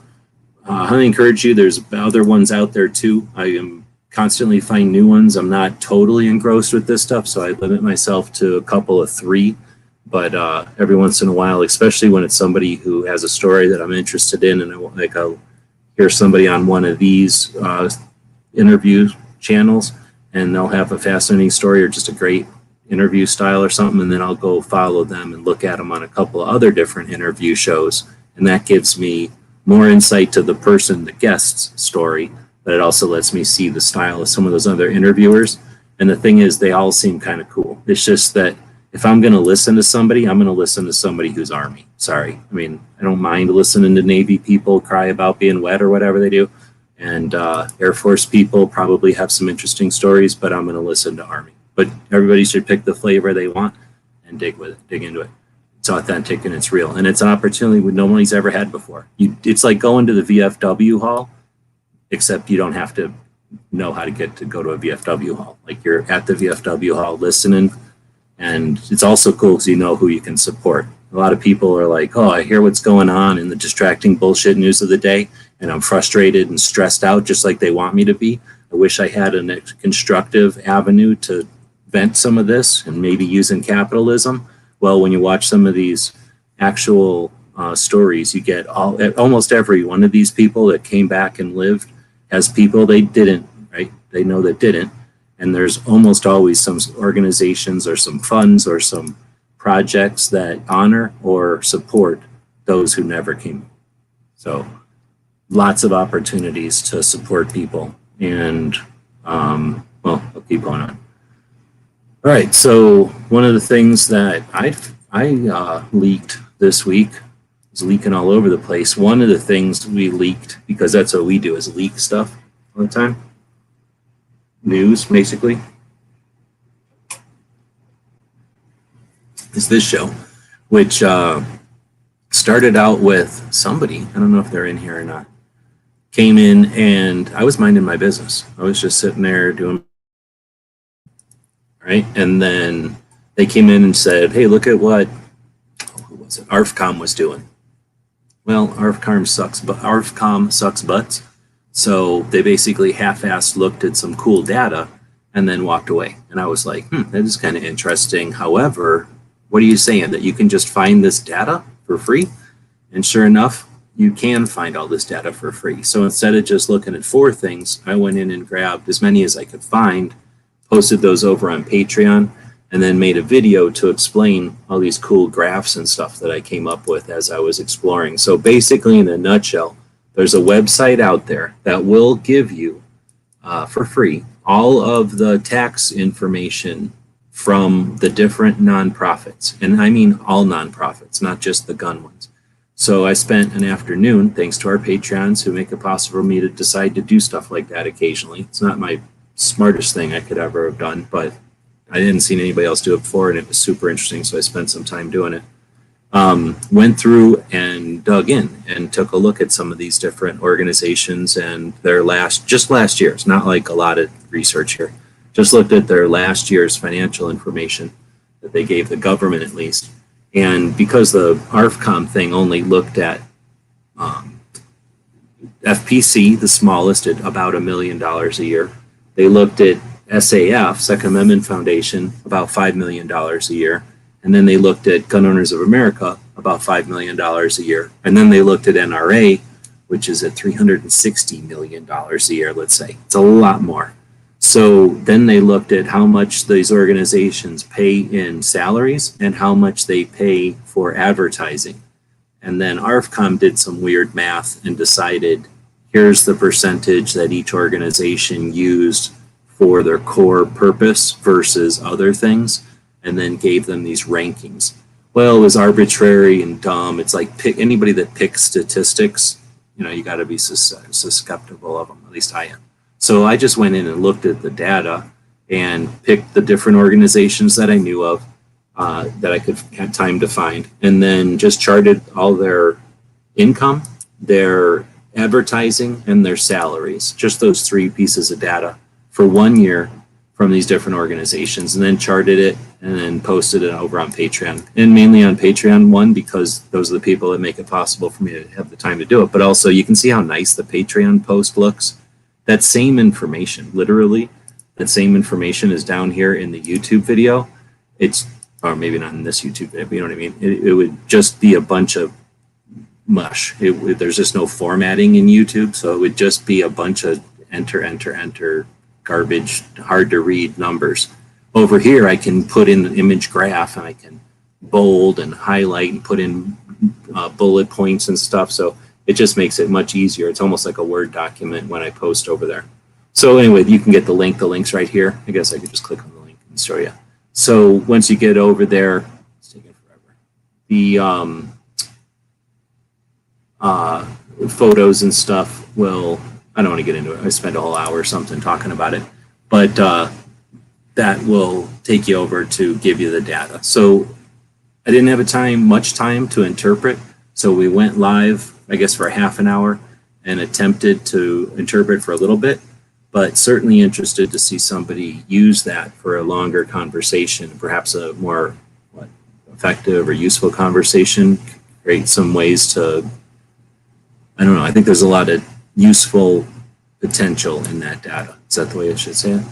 Speaker 3: I encourage you. There's other ones out there too. I am constantly finding new ones. I'm not totally engrossed with this stuff, so I limit myself to a couple of 3. But every once in a while, especially when it's somebody who has a story that I'm interested in, and I'll hear somebody on one of these interview channels, and they'll have a fascinating story or just a great interview style or something, and then I'll go follow them and look at them on a couple of other different interview shows, and that gives me more insight to the person, the guest's story, but it also lets me see the style of some of those other interviewers. And the thing is, they all seem kind of cool. It's just that if I'm going to listen to somebody, I'm going to listen to somebody who's Army. Sorry. I mean, I don't mind listening to Navy people cry about being wet or whatever they do. And Air Force people probably have some interesting stories, but I'm going to listen to Army. But everybody should pick the flavor they want and dig into it. It's authentic and it's real. And it's an opportunity nobody's ever had before. It's like going to the VFW hall, except you don't have to know how to go to a VFW hall. Like, you're at the VFW hall listening, and it's also cool because you know who you can support. A lot of people are like, oh, I hear what's going on in the distracting bullshit news of the day, and I'm frustrated and stressed out just like they want me to be. I wish I had a constructive avenue to vent some of this, and maybe using capitalism. Well, when you watch some of these actual stories, you get almost every one of these people that came back and lived has people they didn't, right? They know that didn't. And there's almost always some organizations or some funds or some projects that honor or support those who never came. So lots of opportunities to support people. And, well, I'll keep going on. All right, so one of the things that I leaked this week, was leaking all over the place. One of the things we leaked, because that's what we do, is leak stuff all the time. News, basically, is this show, which started out with somebody, I don't know if they're in here or not, came in, and I was minding my business. I was just sitting there doing, right? And then they came in and said, hey, look at what, who was it? ARFCOM was doing. Well, ARFCOM sucks butts. So they basically half-assed looked at some cool data and then walked away. And I was like, that is kind of interesting. However, what are you saying? That you can just find this data for free? And sure enough, you can find all this data for free. So instead of just looking at 4 things, I went in and grabbed as many as I could find, posted those over on Patreon, and then made a video to explain all these cool graphs and stuff that I came up with as I was exploring. So basically, in a nutshell, there's a website out there that will give you, for free, all of the tax information from the different nonprofits. And I mean all nonprofits, not just the gun ones. So I spent an afternoon, thanks to our Patreons who make it possible for me to decide to do stuff like that occasionally. It's not my smartest thing I could ever have done, but I didn't see anybody else do it before, and it was super interesting, so I spent some time doing it. Went through and dug in and took a look at some of these different organizations and their just last year's, not like a lot of research here, just looked at their last year's financial information that they gave the government at least. And because the ARFCOM thing only looked at FPC, the smallest, at about $1 million a year. They looked at SAF, Second Amendment Foundation, about $5 million a year. And then they looked at Gun Owners of America, about $5 million a year. And then they looked at NRA, which is at $360 million a year, let's say. It's a lot more. So then they looked at how much these organizations pay in salaries and how much they pay for advertising. And then ARFCOM did some weird math and decided here's the percentage that each organization used for their core purpose versus other things, and then gave them these rankings. Well, it was arbitrary and dumb. It's like anybody that picks statistics, you got to be susceptible of them. At least I am. So I just went in and looked at the data and picked the different organizations that I knew of that I could have time to find, and then just charted all their income, their advertising, and their salaries. Just those 3 pieces of data for 1 year from these different organizations, and then charted it and then posted it over on Patreon, and mainly on Patreon, one, because those are the people that make it possible for me to have the time to do it. But also you can see how nice the Patreon post looks. That same information, literally, that same information is down here in the YouTube video. Or maybe not in this YouTube video, but you know what I mean? It would just be a bunch of mush. There's just no formatting in YouTube, so it would just be a bunch of enter, garbage, hard to read numbers. Over here, I can put in the image graph, and I can bold and highlight and put in bullet points and stuff. So it just makes it much easier. It's almost like a Word document when I post over there. So anyway, you can get the link. The link's right here. I guess I could just click on the link and show you. So once you get over there, it's taking forever. The photos and stuff will, I don't want to get into it. I spent a whole hour or something talking about it, but that will take you over to give you the data. So I didn't have much time to interpret. So we went live, I guess, for half an hour and attempted to interpret for a little bit, but certainly interested to see somebody use that for a longer conversation, perhaps a more effective or useful conversation, create some ways to, I don't know, I think there's a lot of useful potential in that data. Is that the way I should say it?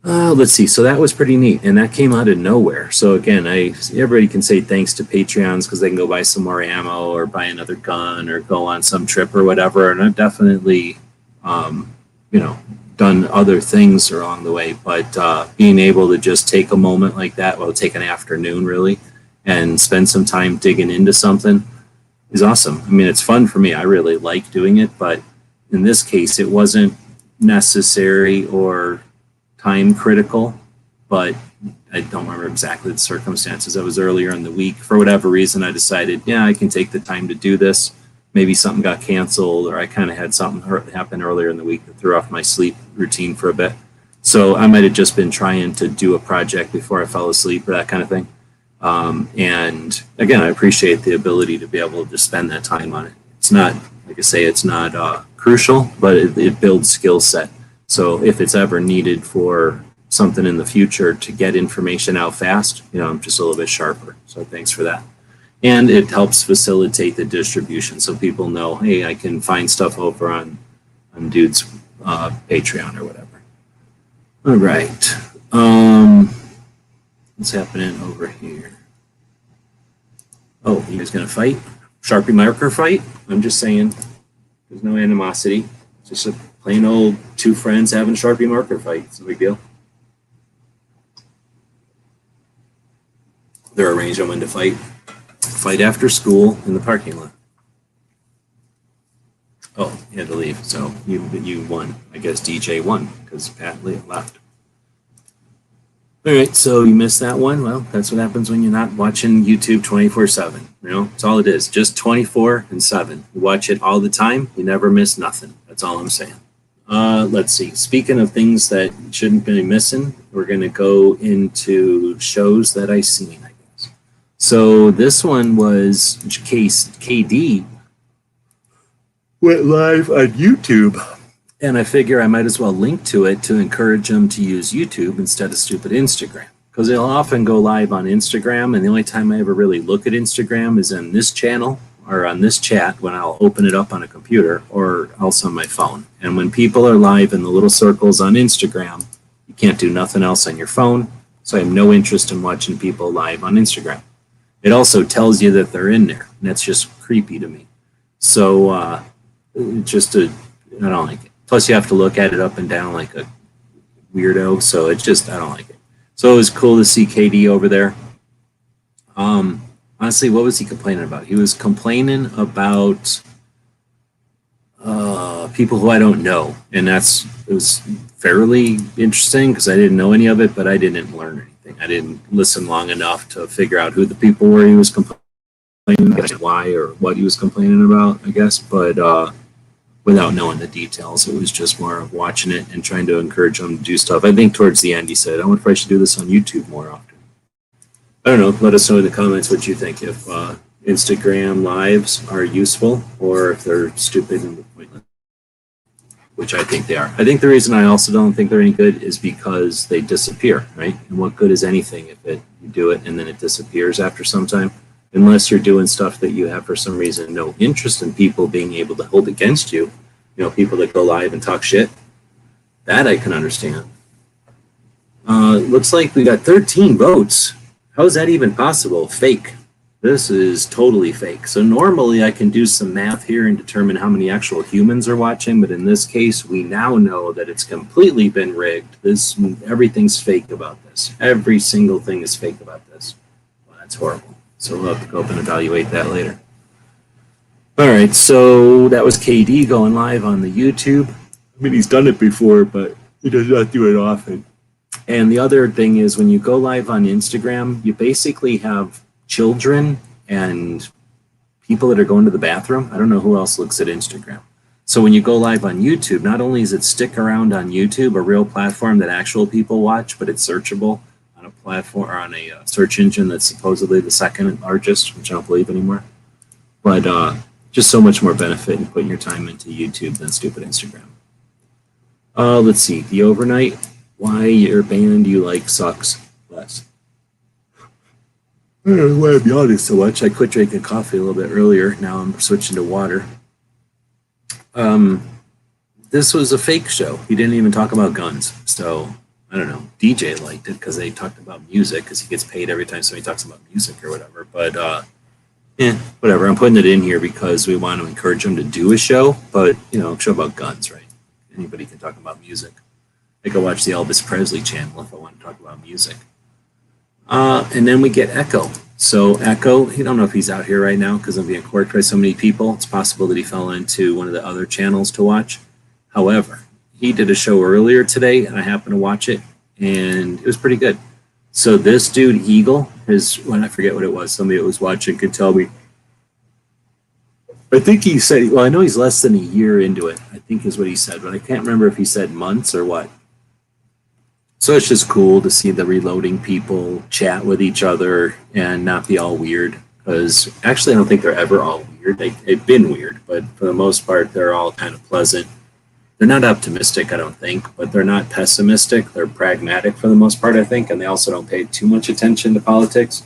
Speaker 3: Let's see. So that was pretty neat, and that came out of nowhere. So again, everybody can say thanks to Patreons because they can go buy some more ammo or buy another gun or go on some trip or whatever. And I've definitely, done other things along the way. But being able to just take a moment like that, well, take an afternoon really, and spend some time digging into something is awesome. I mean, it's fun for me. I really like doing it, but in this case, it wasn't necessary or time critical, but I don't remember exactly the circumstances. It was earlier in the week. For whatever reason, I decided, yeah, I can take the time to do this. Maybe something got canceled, or I kind of had something happen earlier in the week that threw off my sleep routine for a bit. So I might have just been trying to do a project before I fell asleep or that kind of thing. And again, I appreciate the ability to be able to spend that time on it. It's not, like I say, it's not crucial, but it builds skill set. So if it's ever needed for something in the future to get information out fast, I'm just a little bit sharper. So thanks for that. And it helps facilitate the distribution so people know, hey, I can find stuff over on Dude's Patreon or whatever. All right. What's happening over here? Oh, you guys gonna fight? Sharpie marker fight? I'm just saying, there's no animosity. It's just a plain old two friends having a Sharpie marker fight. It's no big deal. They're arranged on when to fight. Fight after school in the parking lot. Oh, you had to leave, so you won. I guess DJ won because Pat left. All right, so you missed that one. Well, that's what happens when you're not watching YouTube 24/7. It's all it is, just 24/7. You watch it all the time, you never miss nothing. That's all I'm saying. Let's see. Speaking of things that shouldn't be missing, we're going to go into shows that I seen, I guess. So this one was KD went live on YouTube. And I figure I might as well link to it to encourage them to use YouTube instead of stupid Instagram. Because they'll often go live on Instagram, and the only time I ever really look at Instagram is on this channel or on this chat when I'll open it up on a computer or else on my phone. And when people are live in the little circles on Instagram, you can't do nothing else on your phone. So I have no interest in watching people live on Instagram. It also tells you that they're in there, and that's just creepy to me. So I don't like it. Plus, you have to look at it up and down like a weirdo. So I don't like it. So it was cool to see KD over there. Honestly, what was he complaining about? He was complaining about people who I don't know, and it was fairly interesting because I didn't know any of it, but I didn't learn anything. I didn't listen long enough to figure out who the people were he was complaining about, why or what he was complaining about, I guess. But without knowing the details, it was just more of watching it and trying to encourage him to do stuff. I think towards the end he said, "I wonder if I should do this on YouTube more often." I don't know. Let us know in the comments what you think. If Instagram lives are useful or if they're stupid and pointless, which I think they are. I think the reason I also don't think they're any good is because they disappear, right? And what good is anything if you do it and then it disappears after some time? Unless you're doing stuff that you have for some reason no interest in people being able to hold against you. You know, people that go live and talk shit. That I can understand. Looks like we got 13 votes. How is that even possible? Fake. This is totally fake. So normally I can do some math here and determine how many actual humans are watching, but in this case, we now know that it's completely been rigged. Everything's fake about this. Every single thing is fake about this. Well, that's horrible. So we'll have to go up and evaluate that later. All right, so that was KD going live on the YouTube. I mean, he's done it before, but he does not do it often. And the other thing is when you go live on Instagram, you basically have children and people that are going to the bathroom. I don't know who else looks at Instagram. So when you go live on YouTube, not only does it stick around on YouTube, a real platform that actual people watch, but it's searchable on a platform or on a search engine that's supposedly the second largest, which I don't believe anymore. But just so much more benefit in putting your time into YouTube than stupid Instagram. Let's see, the overnight. Why your band you like sucks less. I don't know why I'm yawning so much. I quit drinking coffee a little bit earlier. Now I'm switching to water. This was a fake show. He didn't even talk about guns. So, I don't know. DJ liked it because they talked about music because he gets paid every time somebody talks about music or whatever. But, whatever. I'm putting it in here because we want to encourage him to do a show. But, show about guns, right? Anybody can talk about music. I go watch the Elvis Presley channel if I want to talk about music. And then we get Echo. So Echo, I don't know if he's out here right now because I'm being courted by so many people. It's possible that he fell into one of the other channels to watch. However, he did a show earlier today, and I happened to watch it, and it was pretty good. So this dude, Eagle, I forget what it was. Somebody that was watching could tell me. I think he said, well, I know he's less than a year into it, I think is what he said, but I can't remember if he said months or what. So it's just cool to see the reloading people chat with each other and not be all weird. Because actually, I don't think they're ever all weird. They've been weird, but for the most part, they're all kind of pleasant. They're not optimistic, I don't think, but they're not pessimistic. They're pragmatic for the most part, I think, and they also don't pay too much attention to politics.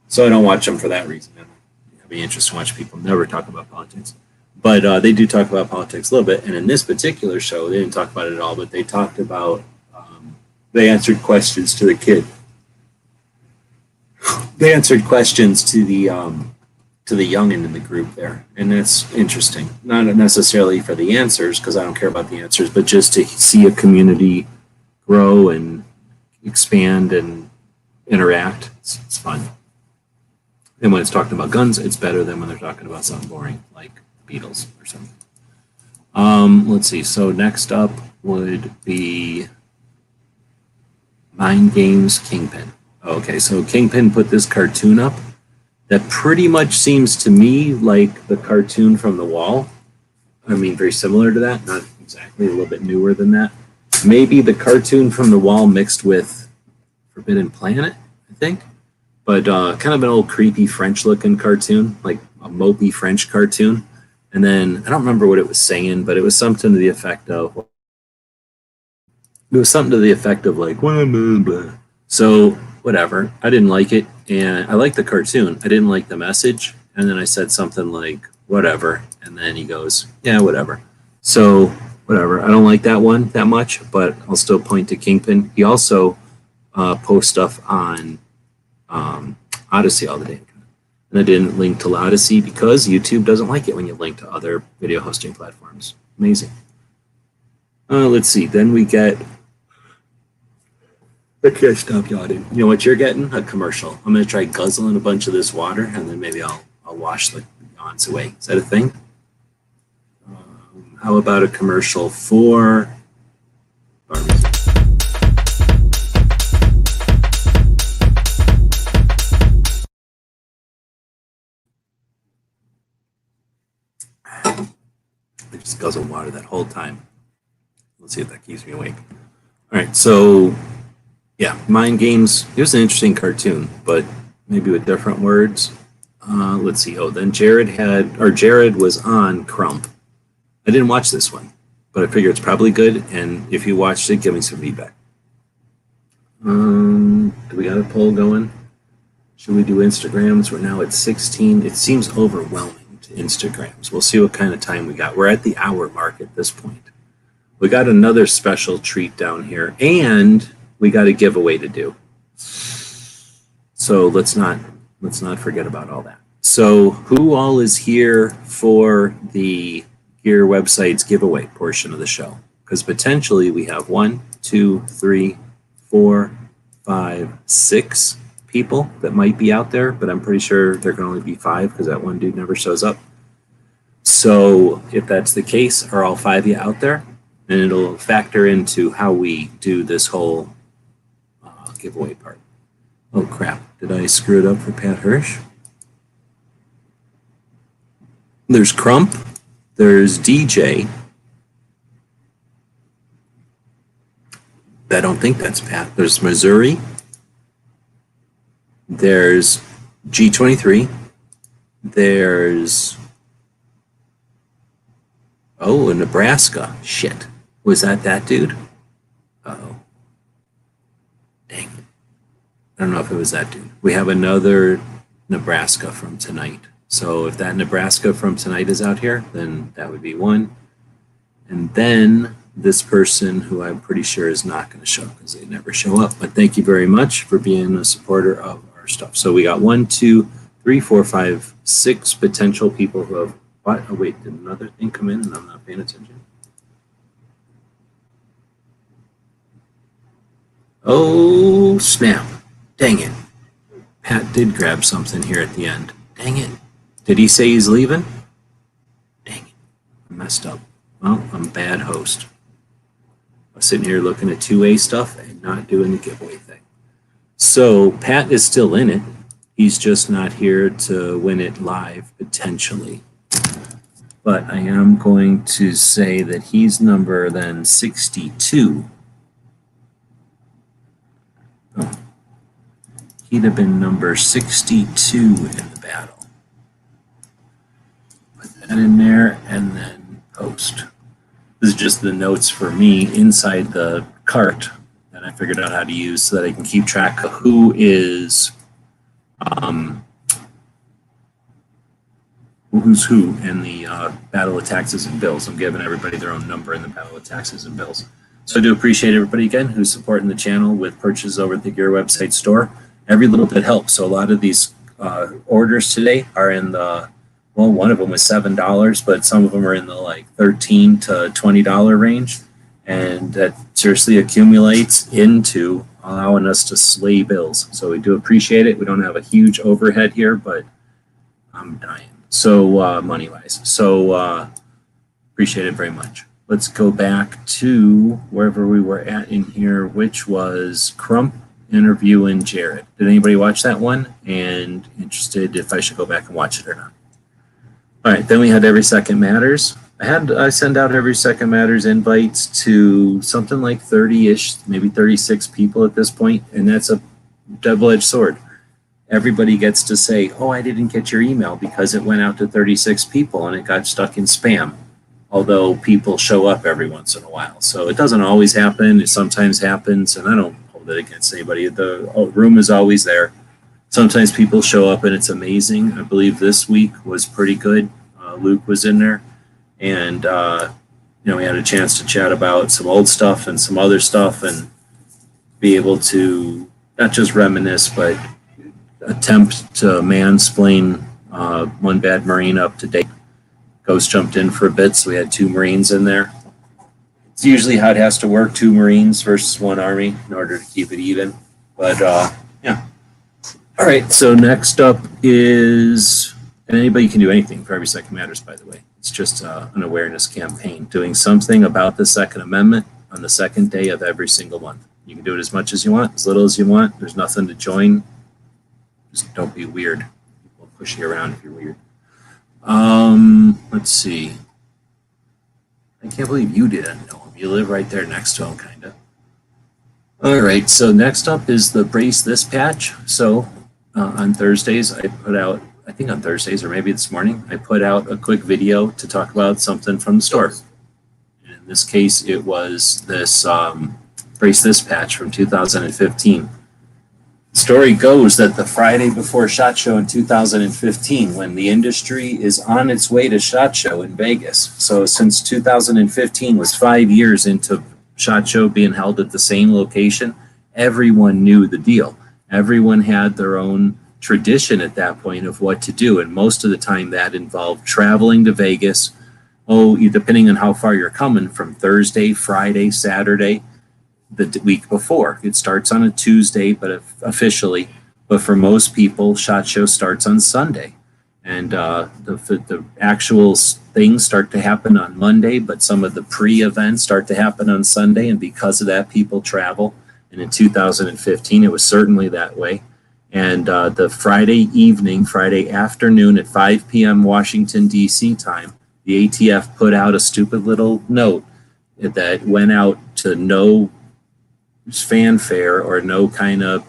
Speaker 3: So I don't watch them for that reason. It'd be interesting to watch people never talk about politics. But they do talk about politics a little bit. And in this particular show, they didn't talk about it at all, but they talked about they answered questions to the kid. They answered questions to the youngin in the group there, and that's interesting. Not necessarily for the answers, because I don't care about the answers, but just to see a community grow and expand and interact. It's fun. And when it's talking about guns, it's better than when they're talking about something boring like Beatles or something. Let's see. So next up would be Mind Games Kingpin. Okay, so Kingpin put this cartoon up that pretty much seems to me like the cartoon from The Wall. I mean, very similar to that, not exactly, a little bit newer than that. Maybe the cartoon from The Wall mixed with Forbidden Planet, I think. But kind of an old creepy French-looking cartoon, like a mopey French cartoon. And then, I don't remember what it was saying, but it was something to the effect of, like, blah, blah, blah. So, whatever. I didn't like it, and I liked the cartoon. I didn't like the message, and then I said something like, whatever, and then he goes, yeah, whatever. So, whatever. I don't like that one that much, but I'll still point to Kingpin. He also posts stuff on Odyssey all the day. And I didn't link to Odyssey because YouTube doesn't like it when you link to other video hosting platforms. Amazing. Let's see. Then we get... I can't stop yawning. You know what you're getting? A commercial. I'm going to try guzzling a bunch of this water, and then maybe I'll wash the yawns away. Is that a thing? How about a commercial for... I just guzzle water that whole time. Let's see if that keeps me awake. All right, so yeah, Mind Games. Here's an interesting cartoon, but maybe with different words. Let's see. Oh, then Jared was on Crump. I didn't watch this one, but I figure it's probably good. And if you watched it, give me some feedback. Do we got a poll going? Should we do Instagrams? We're now at 16. It seems overwhelming. Instagrams. We'll see what kind of time we got. We're at the hour mark at this point. We got another special treat down here, and we got a giveaway to do. So let's not forget about all that. So who all is here for the Gear Websites giveaway portion of the show? Because potentially we have 1, 2, 3, 4, 5, 6 people that might be out there, but I'm pretty sure there can only be 5 because that one dude never shows up. So if that's the case, are all 5 of you out there? And it'll factor into how we do this whole giveaway part. Oh crap, did I screw it up for Pat Hirsch? There's Crump, there's DJ. I don't think that's Pat. There's Missouri. There's G23. There's... Oh, Nebraska. Shit. Was that dude? Uh-oh. Dang it. I don't know if it was that dude. We have another Nebraska from tonight. So if that Nebraska from tonight is out here, then that would be 1. And then this person who I'm pretty sure is not going to show up because they never show up. But thank you very much for being a supporter of our stuff. So we got 1, 2, 3, 4, 5, 6 potential people who have... What? Oh, wait, did another thing come in and I'm not paying attention? Oh, snap. Dang it. Pat did grab something here at the end. Dang it. Did he say he's leaving? Dang it. I messed up. Well, I'm a bad host. I'm sitting here looking at 2A stuff and not doing the giveaway thing. So Pat is still in it. He's just not here to win it live, potentially. But I am going to say that he's number then 62. Oh. He'd have been number 62 in the battle. Put that in there and then post. This is just the notes for me inside the cart that I figured out how to use so that I can keep track of who is who's who in the Battle of Taxes and Bills. I'm giving everybody their own number in the Battle of Taxes and Bills. So I do appreciate everybody again who's supporting the channel with purchases over at the Gear Website store. Every little bit helps. So a lot of these orders today are in the, well, one of them was $7, but some of them are in the like $13 to $20 range. And that seriously accumulates into allowing us to slay bills. So we do appreciate it. We don't have a huge overhead here, but I'm dying. So money-wise. So appreciate it very much. Let's go back to wherever we were at in here, which was Crump interviewing Jared. Did anybody watch that one? And interested if I should go back and watch it or not. All right, then we had Every Second Matters. I send out Every Second Matters invites to something like 30-ish, maybe 36 people at this point, and that's a double-edged sword. Everybody gets to say, oh, I didn't get your email because it went out to 36 people and it got stuck in spam, although people show up every once in a while. So it doesn't always happen. It sometimes happens, and I don't hold it against anybody. The room is always there. Sometimes people show up and it's amazing. I believe this week was pretty good. Luke was in there, and we had a chance to chat about some old stuff and some other stuff and be able to not just reminisce, but attempt to mansplain one bad Marine up to date. Ghost jumped in for a bit, so we had 2 Marines in there. It's usually how it has to work, 2 Marines versus 1 Army in order to keep it even. But yeah. All right, so next up is, and anybody can do anything for Every Second Matters, by the way. It's just an awareness campaign, doing something about the Second Amendment on the second day of every single month. You can do it as much as you want, as little as you want. There's nothing to join. Just don't be weird. People will push you around if you're weird. Let's see. I can't believe you didn't know him. You live right there next to him, kind of. All right, so next up is the Brace This patch. So on Thursdays, I put out, I think on Thursdays or maybe this morning, I put out a quick video to talk about something from the store. And in this case, it was this Brace This patch from 2015. The story goes that the Friday before SHOT Show in 2015, when the industry is on its way to SHOT Show in Vegas. So since 2015 was 5 years into SHOT Show being held at the same location, everyone knew the deal. Everyone had their own tradition at that point of what to do. And most of the time that involved traveling to Vegas. Depending on how far you're coming, from Thursday, Friday, Saturday, the week before. It starts on a Tuesday, but officially, but for most people, SHOT Show starts on Sunday. And the actual things start to happen on Monday, but some of the pre-events start to happen on Sunday. And because of that, people travel. And in 2015, it was certainly that way. And the Friday evening, Friday afternoon at 5 p.m. Washington, D.C. time, the ATF put out a stupid little note that went out to no fanfare or no kind of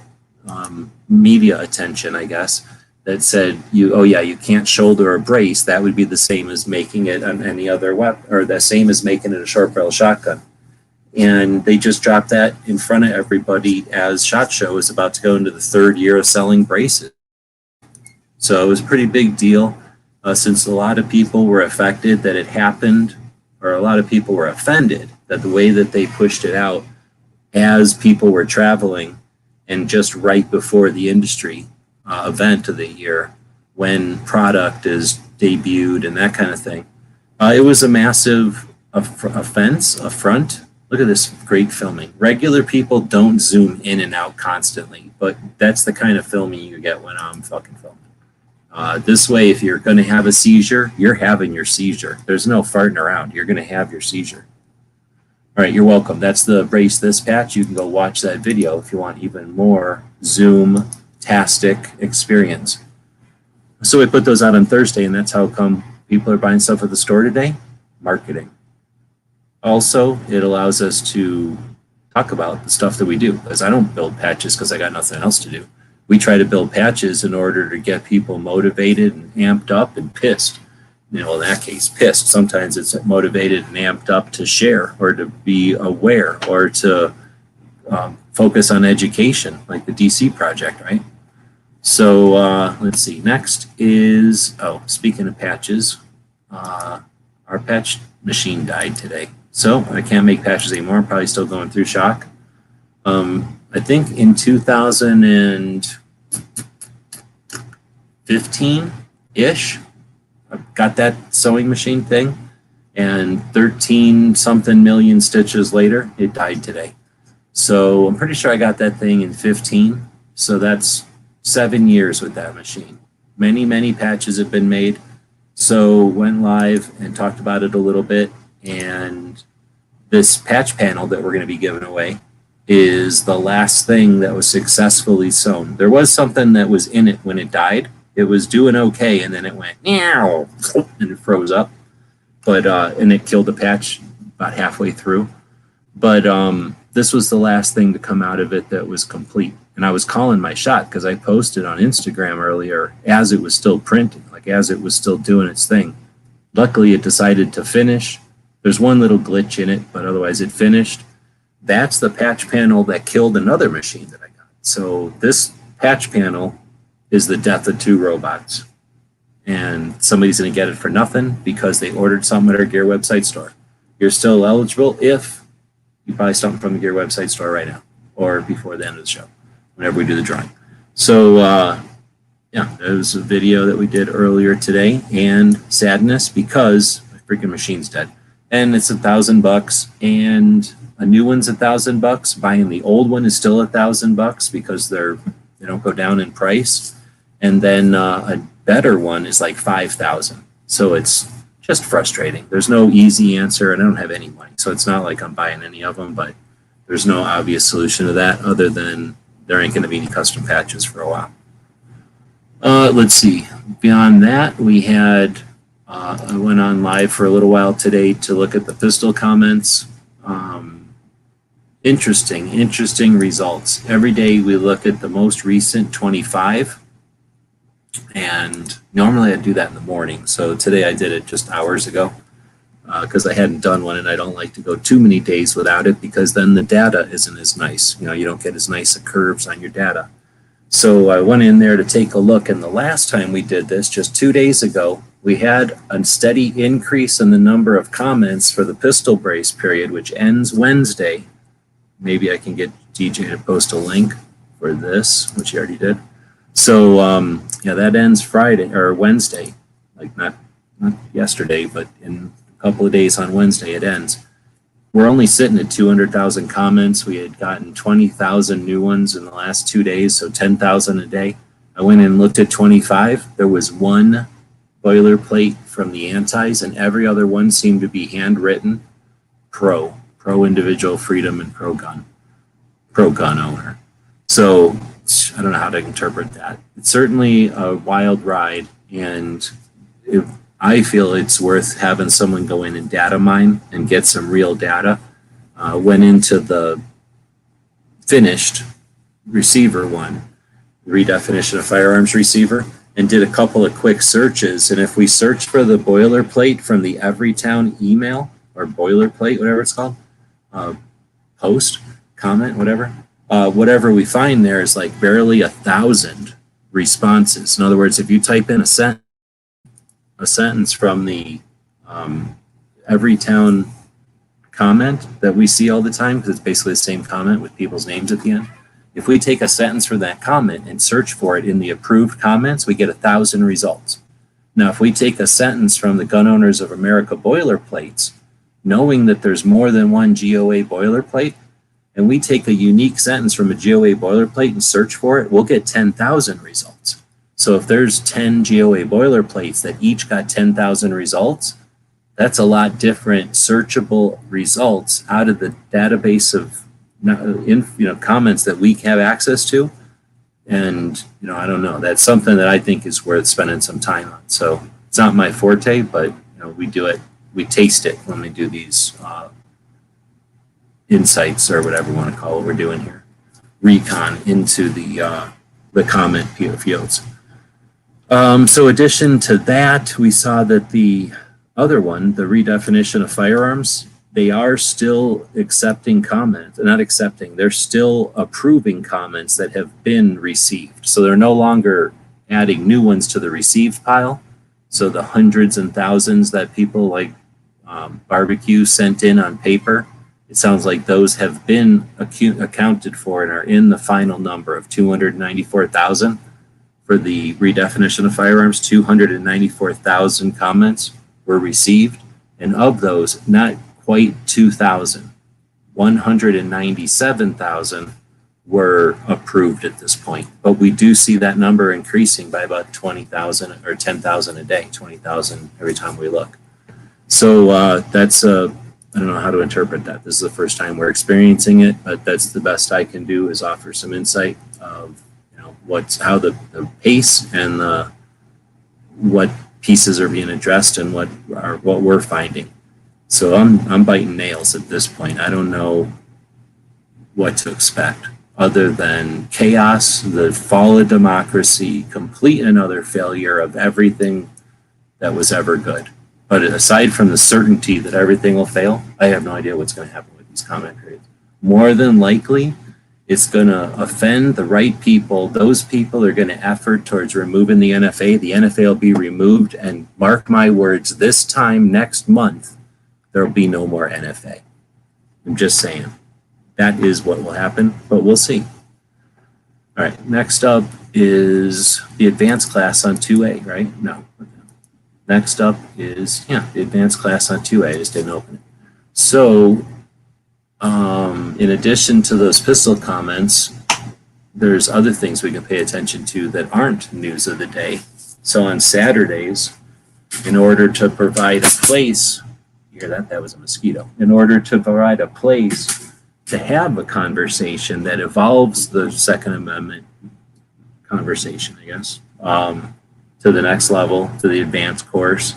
Speaker 3: media attention, I guess, that said, you can't shoulder a brace. That would be the same as making it on any other weapon, or the same as making it a short barrel shotgun. And they just dropped that in front of everybody as SHOT Show is about to go into the 3rd year of selling braces. So it was a pretty big deal, since a lot of people were affected that it happened, or a lot of people were offended that the way that they pushed it out as people were traveling and just right before the industry event of the year when product is debuted and that kind of thing. It was a massive affront. Look at this great filming. Regular people don't zoom in and out constantly, but that's the kind of filming you get when I'm fucking filming. This way, if you're going to have a seizure, you're having your seizure. There's no farting around. You're going to have your seizure. All right, you're welcome. That's the Brace This patch. You can go watch that video if you want even more Zoom-tastic experience. So we put those out on Thursday, and that's how come people are buying stuff at the store today. Marketing. Also, it allows us to talk about the stuff that we do, because I don't build patches because I got nothing else to do. We try to build patches in order to get people motivated and amped up and pissed. In that case, pissed. Sometimes it's motivated and amped up to share or to be aware or to focus on education, like the DC project, right? So let's see. Next is, speaking of patches, our patch machine died today. So I can't make patches anymore. I'm probably still going through shock. I think in 2015-ish, I got that sewing machine thing, and 13-something million stitches later, it died today. So I'm pretty sure I got that thing in 15. So that's 7 years with that machine. Many, many patches have been made. So went live and talked about it a little bit. And this patch panel that we're going to be giving away is the last thing that was successfully sewn. There was something that was in it when it died. It was doing okay, and then it went meow, and it froze up. But and it killed the patch about halfway through. But this was the last thing to come out of it that was complete. And I was calling my shot because I posted on Instagram earlier as it was still printing, like as it was still doing its thing. Luckily, it decided to finish. There's one little glitch in it, but otherwise it finished. That's the patch panel that killed another machine that I got. So this patch panel is the death of 2 robots. And somebody's going to get it for nothing because they ordered something at our Gear website store. You're still eligible if you buy something from the Gear website store right now or before the end of the show, whenever we do the drawing. So yeah, there was a video that we did earlier today, and sadness because my freaking machine's dead. And it's $1,000, and a new one's $1,000. Buying the old one is still $1,000 because they don't go down in price. And then a better one is like $5,000. So it's just frustrating. There's no easy answer, and I don't have any money. So it's not like I'm buying any of them, but there's no obvious solution to that other than there ain't going to be any custom patches for a while. Let's see. Beyond that, we had, I went on live for a little while today to look at the pistol comments. Interesting results. Every day we look at the most recent 25. And normally I do that in the morning. So today I did it just hours ago because I hadn't done one, and I don't like to go too many days without it because then the data isn't as nice. You don't get as nice of curves on your data. So I went in there to take a look, and the last time we did this, just 2 days ago, we had a steady increase in the number of comments for the pistol brace period, which ends Wednesday. Maybe I can get DJ to post a link for this, which he already did. So yeah, that ends Friday or Wednesday, like not yesterday, but in a couple of days on Wednesday it ends. We're only sitting at 200,000 comments. We had gotten 20,000 new ones in the last 2 days, so 10,000 a day. I went and looked at 25. There was one boilerplate from the antis, and every other one seemed to be handwritten pro individual freedom and pro gun owner. So I don't know how to interpret that. It's certainly a wild ride, and I feel it's worth having someone go in and data mine and get some real data. Went into the finished receiver one, redefinition of firearms receiver, and did a couple of quick searches. And if we search for the boilerplate from the Everytown email, or boilerplate, whatever it's called, post, comment, whatever we find there is like barely 1,000 responses. In other words, if you type in a sentence from the Everytown comment that we see all the time, because it's basically the same comment with people's names at the end. If we take a sentence from that comment and search for it in the approved comments, we get 1,000 results. Now, if we take a sentence from the Gun Owners of America boilerplates, knowing that there's more than one GOA boilerplate, and we take a unique sentence from a GOA boilerplate and search for it, we'll get 10,000 results. So if there's 10 GOA boilerplates that each got 10,000 results, that's a lot different searchable results out of the database of comments that we have access to. And I don't know, that's something that I think is worth spending some time on. So it's not my forte, but we do it, we taste it when we do these insights, or whatever you want to call what we're doing here, recon into the comment fields. So addition to that, we saw that the other one, the redefinition of firearms, they are still accepting comments. Not accepting, they're still approving comments that have been received. So they're no longer adding new ones to the received pile. So the hundreds and thousands that people like Barbecue sent in on paper, it sounds like those have been accounted for and are in the final number of 294,000 for the redefinition of firearms. 294,000 comments were received, and of those, not quite 2,000, 197,000 were approved at this point. But we do see that number increasing by about 20,000 or 10,000 a day, 20,000 every time we look. So that's I don't know how to interpret that. This is the first time we're experiencing it, but that's the best I can do, is offer some insight of how the pace and what pieces are being addressed and what we're finding. So I'm biting nails at this point. I don't know what to expect other than chaos, the fall of democracy, complete and utter failure of everything that was ever good. But aside from the certainty that everything will fail, I have no idea what's going to happen with these comment periods. More than likely, it's going to offend the right people. Those people are going to effort towards removing the NFA. The NFA will be removed, and mark my words, this time next month, there will be no more NFA. I'm just saying. That is what will happen, but we'll see. All right, next up, is the advanced class on 2A, right? No. Next up is, the advanced class on 2A. I just didn't open it. So, in addition to those pistol comments, there's other things we can pay attention to that aren't news of the day. So on Saturdays, in order to provide a place, you hear that? That was a mosquito. In order to provide a place to have a conversation that evolves the Second Amendment conversation, I guess, to the next level, to the advanced course,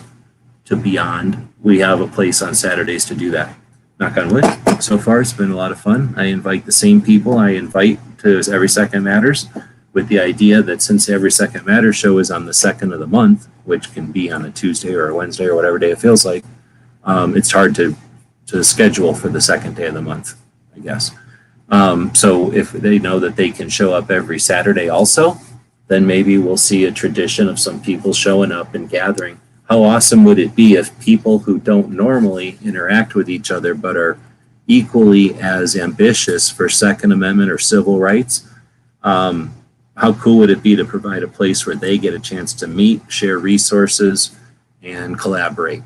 Speaker 3: to beyond, we have a place on Saturdays to do that. Knock on wood. So far, it's been a lot of fun. I invite the same people I invite to Every Second Matters, with the idea that since Every Second Matters show is on the 2nd of the month, which can be on a Tuesday or a Wednesday or whatever day it feels like, it's hard to schedule for the second day of the month, I guess. So if they know that they can show up every Saturday also, then maybe we'll see a tradition of some people showing up and gathering. How awesome would it be if people who don't normally interact with each other but are equally as ambitious for Second Amendment or civil rights, how cool would it be to provide a place where they get a chance to meet, share resources, and collaborate?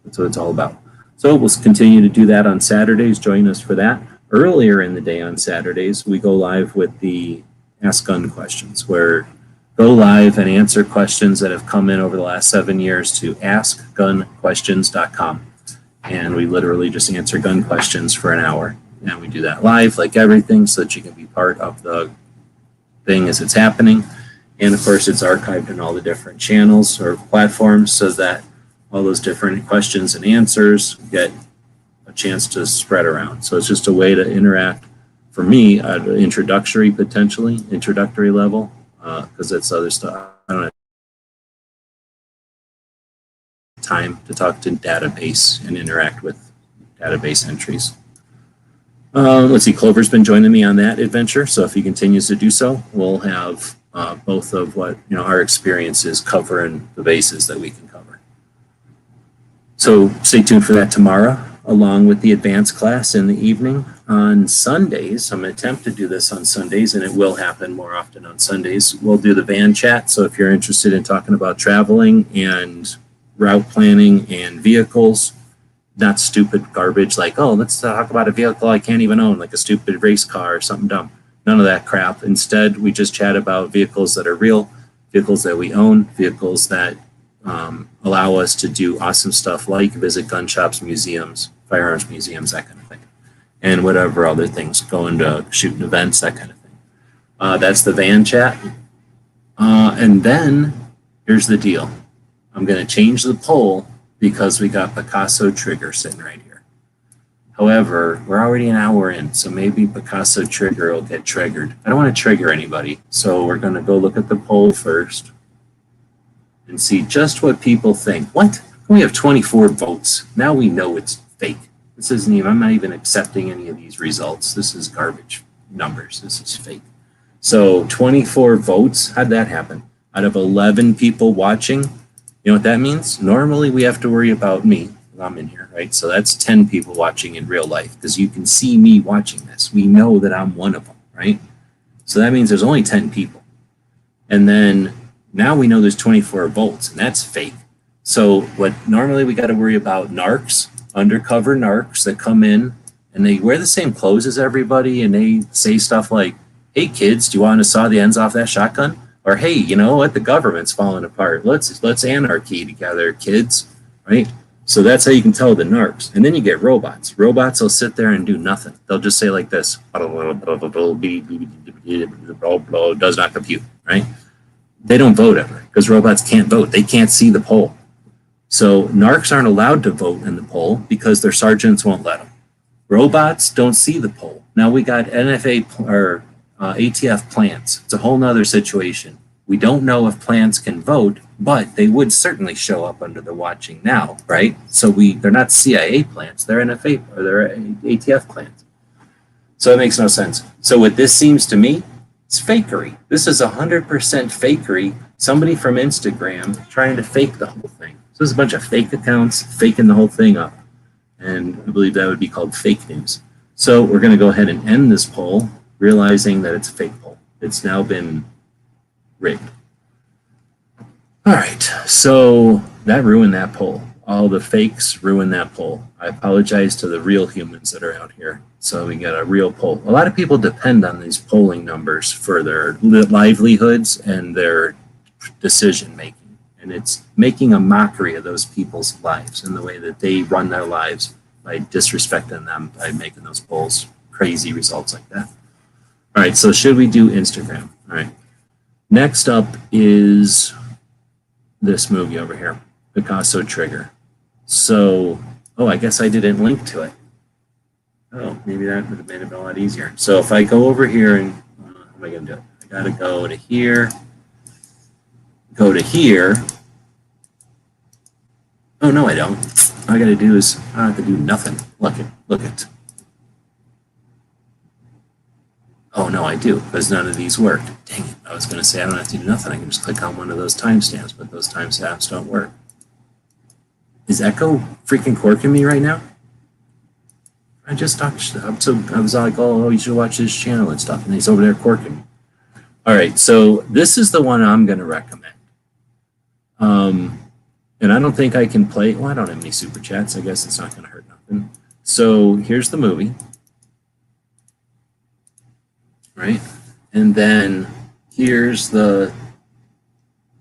Speaker 3: That's what it's all about. So we'll continue to do that on Saturdays. Join us for that. Earlier in the day on Saturdays, we go live with the Ask Gun questions, where go live and answer questions that have come in over the last 7 years to askgunquestions.com. And we literally just answer gun questions for an hour. And we do that live, like everything, so that you can be part of the thing as it's happening. And of course, it's archived in all the different channels or platforms so that all those different questions and answers get a chance to spread around. So it's just a way to interact, for me, at an introductory level, because that's other stuff. I don't have time to talk to database and interact with database entries. Let's see, Clover's been joining me on that adventure, so if he continues to do so, we'll have both of what our experiences covering the bases that we can cover. So stay tuned for that tomorrow, along with the advanced class in the evening. On Sundays, I'm going to attempt to do this on Sundays, and it will happen more often on Sundays. We'll do the van chat, so if you're interested in talking about traveling and route planning and vehicles, not stupid garbage like, oh, let's talk about a vehicle I can't even own, like a stupid race car or something dumb. None of that crap. Instead, we just chat about vehicles that are real, vehicles that we own, vehicles that allow us to do awesome stuff like visit gun shops, museums, firearms museums, that kind of thing, and whatever other things, going to shooting events, that kind of thing. That's the van chat. And then here's the deal. I'm going to change the poll because we got Picasso Trigger sitting right here. However, we're already an hour in, so maybe Picasso Trigger will get triggered. I don't want to trigger anybody, so we're going to go look at the poll first and see just what people think. What? We have 24 votes. Now we know it's fake. This isn't even, I'm not even accepting any of these results. This is garbage numbers. This is fake. So 24 votes, how'd that happen? Out of 11 people watching, you know what that means? Normally we have to worry about me. I'm in here, right? So that's 10 people watching in real life because you can see me watching this. We know that I'm one of them, right? So that means there's only 10 people. And then now we know there's 24 votes, and that's fake. So what normally we got to worry about narcs, undercover narcs that come in and they wear the same clothes as everybody and they say stuff like, hey kids, do you want to saw the ends off that shotgun? Or hey, you know what, the government's falling apart. Let's anarchy together, kids, right? So that's how you can tell the narcs. And then you get robots. Robots will sit there and do nothing. They'll just say like this, does not compute, right? They don't vote ever because robots can't vote. They can't see the poll. So narcs aren't allowed to vote in the poll because their sergeants won't let them. Robots don't see the poll. Now we got NFA or ATF plants. It's a whole nother situation. We don't know if plants can vote, but they would certainly show up under the watching now, right? So they're not CIA plants, they're NFA or they're ATF plants. So it makes no sense. So what this seems to me, it's fakery. This is 100% fakery. Somebody from Instagram trying to fake the whole thing. So there's a bunch of fake accounts faking the whole thing up. And I believe that would be called fake news. So we're going to go ahead and end this poll, realizing that it's a fake poll. It's now been rigged. All right, so that ruined that poll. All the fakes ruined that poll. I apologize to the real humans that are out here. So we got a real poll. A lot of people depend on these polling numbers for their livelihoods and their decision making. And it's making a mockery of those people's lives and the way that they run their lives by disrespecting them, by making those polls crazy results like that. All right, so should we do Instagram? All right. Next up is this movie over here, Picasso Trigger. So, I guess I didn't link to it. Oh, maybe that would have made it a lot easier. So if I go over here and, how am I going to do it? I got to go to here, go to here. Oh, no, I don't. All I got to do is, I don't have to do nothing. Look it. Oh, no, I do, because none of these worked. Dang it. I was going to say I don't have to do nothing. I can just click on one of those timestamps, but those timestamps don't work. Is Echo freaking corking me right now? I just talked up, so I was like, oh, you should watch this channel and stuff, and he's over there corking me. All right, so this is the one I'm going to recommend. And I don't think I can play, well, I don't have any super chats. I guess it's not going to hurt nothing. So here's the movie. Right? And then here's the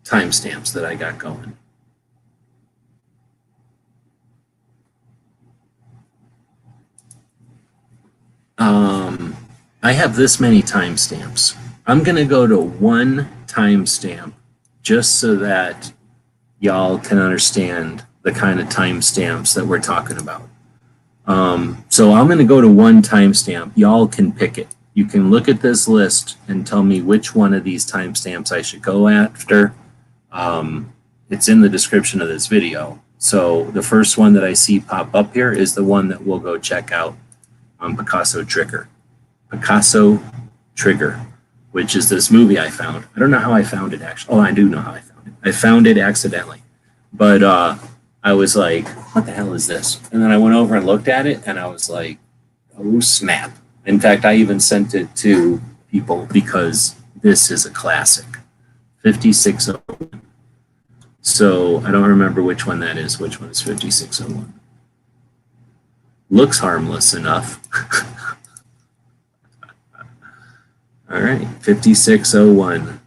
Speaker 3: timestamps that I got going. I have this many timestamps. I'm going to go to one timestamp just so that y'all can understand the kind of timestamps that we're talking about. So I'm going to go to one timestamp. Y'all can pick it. You can look at this list and tell me which one of these timestamps I should go after. It's in the description of this video. So the first one that I see pop up here is the one that we'll go check out on Picasso Trigger. Picasso Trigger, which is this movie I found. I don't know how I found it, actually. Oh, I do know how I found it. I found it accidentally. But I was like, what the hell is this? And then I went over and looked at it, and I was like, oh, snap. In fact, I even sent it to people because this is a classic. 5601. So I don't remember which one that is. Which one is 5601? Looks harmless enough. All right, 5601.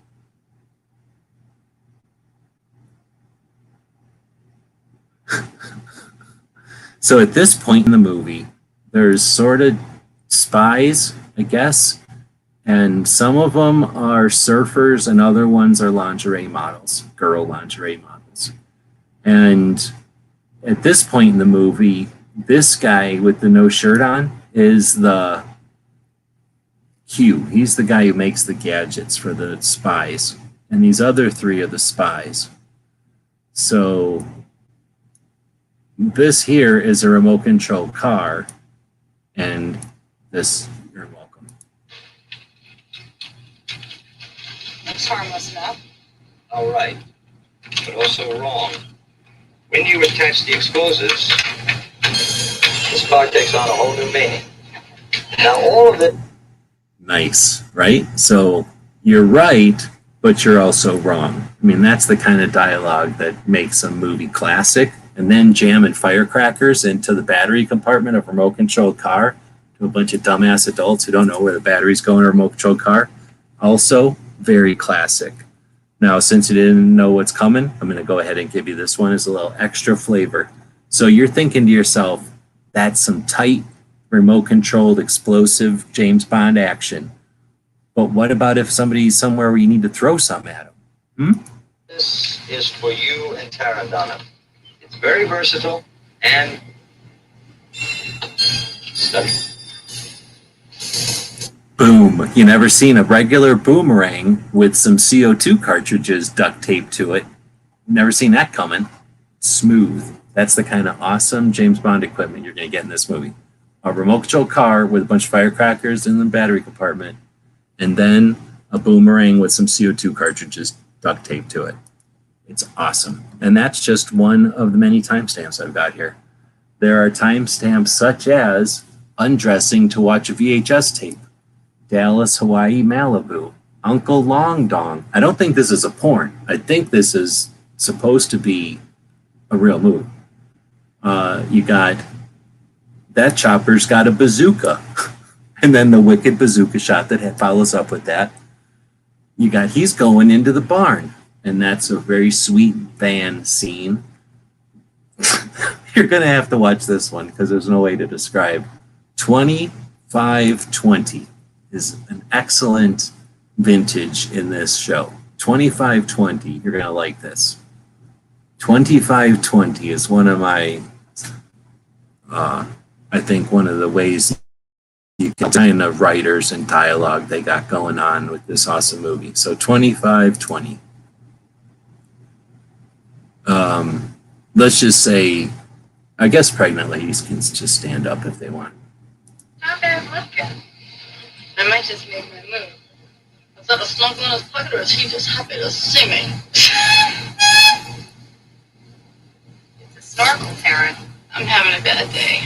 Speaker 3: So at this point in the movie, there's sort of spies, I guess, and some of them are surfers and other ones are lingerie models, girl lingerie models. And at this point in the movie, this guy with the no shirt on is the Q. He's the guy who makes the gadgets for the spies. And these other three are the spies. So this here is a remote control car. And this, you're welcome.
Speaker 1: That's harmless enough.
Speaker 2: All right, but also wrong. When you attach the explosives, this car takes on a whole new meaning. Now all of it. Nice, right? So you're right, but you're also wrong. I mean, that's the kind of dialogue that makes a movie classic. And then jamming firecrackers into the battery compartment of a remote controlled car to a bunch of dumbass adults who don't know where the battery's going in a remote controlled car. Also, very classic. Now, since you didn't know what's coming, I'm going to go ahead and give you this one as a little extra flavor. So you're thinking to yourself, that's some tight, remote-controlled, explosive James Bond action. But what about if somebody's somewhere where you need to throw something at them? This is for you and Tara, Donna. It's very versatile and study.
Speaker 3: Boom. You never seen a regular boomerang with some CO2 cartridges duct taped to it. Never seen that coming. Smooth. That's the kind of awesome James Bond equipment you're going to get in this movie. A remote control car with a bunch of firecrackers in the battery compartment, and then a boomerang with some CO2 cartridges duct taped to it. It's awesome. And that's just one of the many timestamps I've got here. There are timestamps such as undressing to watch a VHS tape, Dallas, Hawaii, Malibu, Uncle Long Dong. I don't think this is a porn. I think this is supposed to be a real movie. You got that chopper's got a bazooka. And then the wicked bazooka shot that follows up with that. You got he's going into the barn. And that's a very sweet van scene. You're going to have to watch this one because there's no way to describe. 2520 is an excellent vintage in this show. 2520, you're going to like this. 2520 is one of my, I think one of the ways you can kind of writers and dialogue they got going on with this awesome movie. So 2520. Let's just say, I guess pregnant ladies can just stand up if they want.
Speaker 1: Not bad looking. I might just make my move. Is that a snorkel in his pocket, or is he just happy to see me? It's a snorkel, Karen. I'm having a bad day.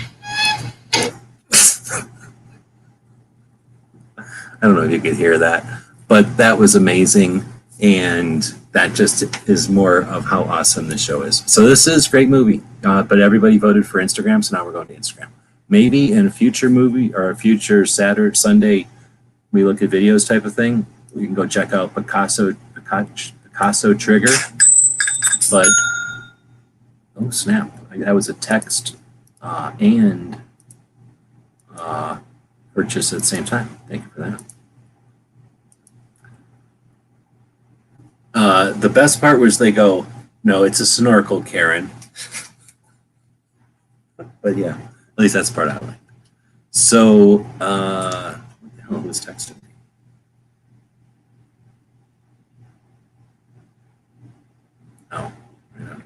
Speaker 3: I don't know if you could hear that, but that was amazing. And that just is more of how awesome this show is. So this is a great movie, but everybody voted for Instagram, so now we're going to Instagram. Maybe in a future movie or a future Saturday, Sunday, we look at videos type of thing, we can go check out Picasso Trigger. But, oh snap, that was a text and purchase at the same time. Thank you for that. The best part was they go, no, it's a snorkel, Karen. But yeah, at least that's the part I like. So, what the hell was texting me? Oh, right on.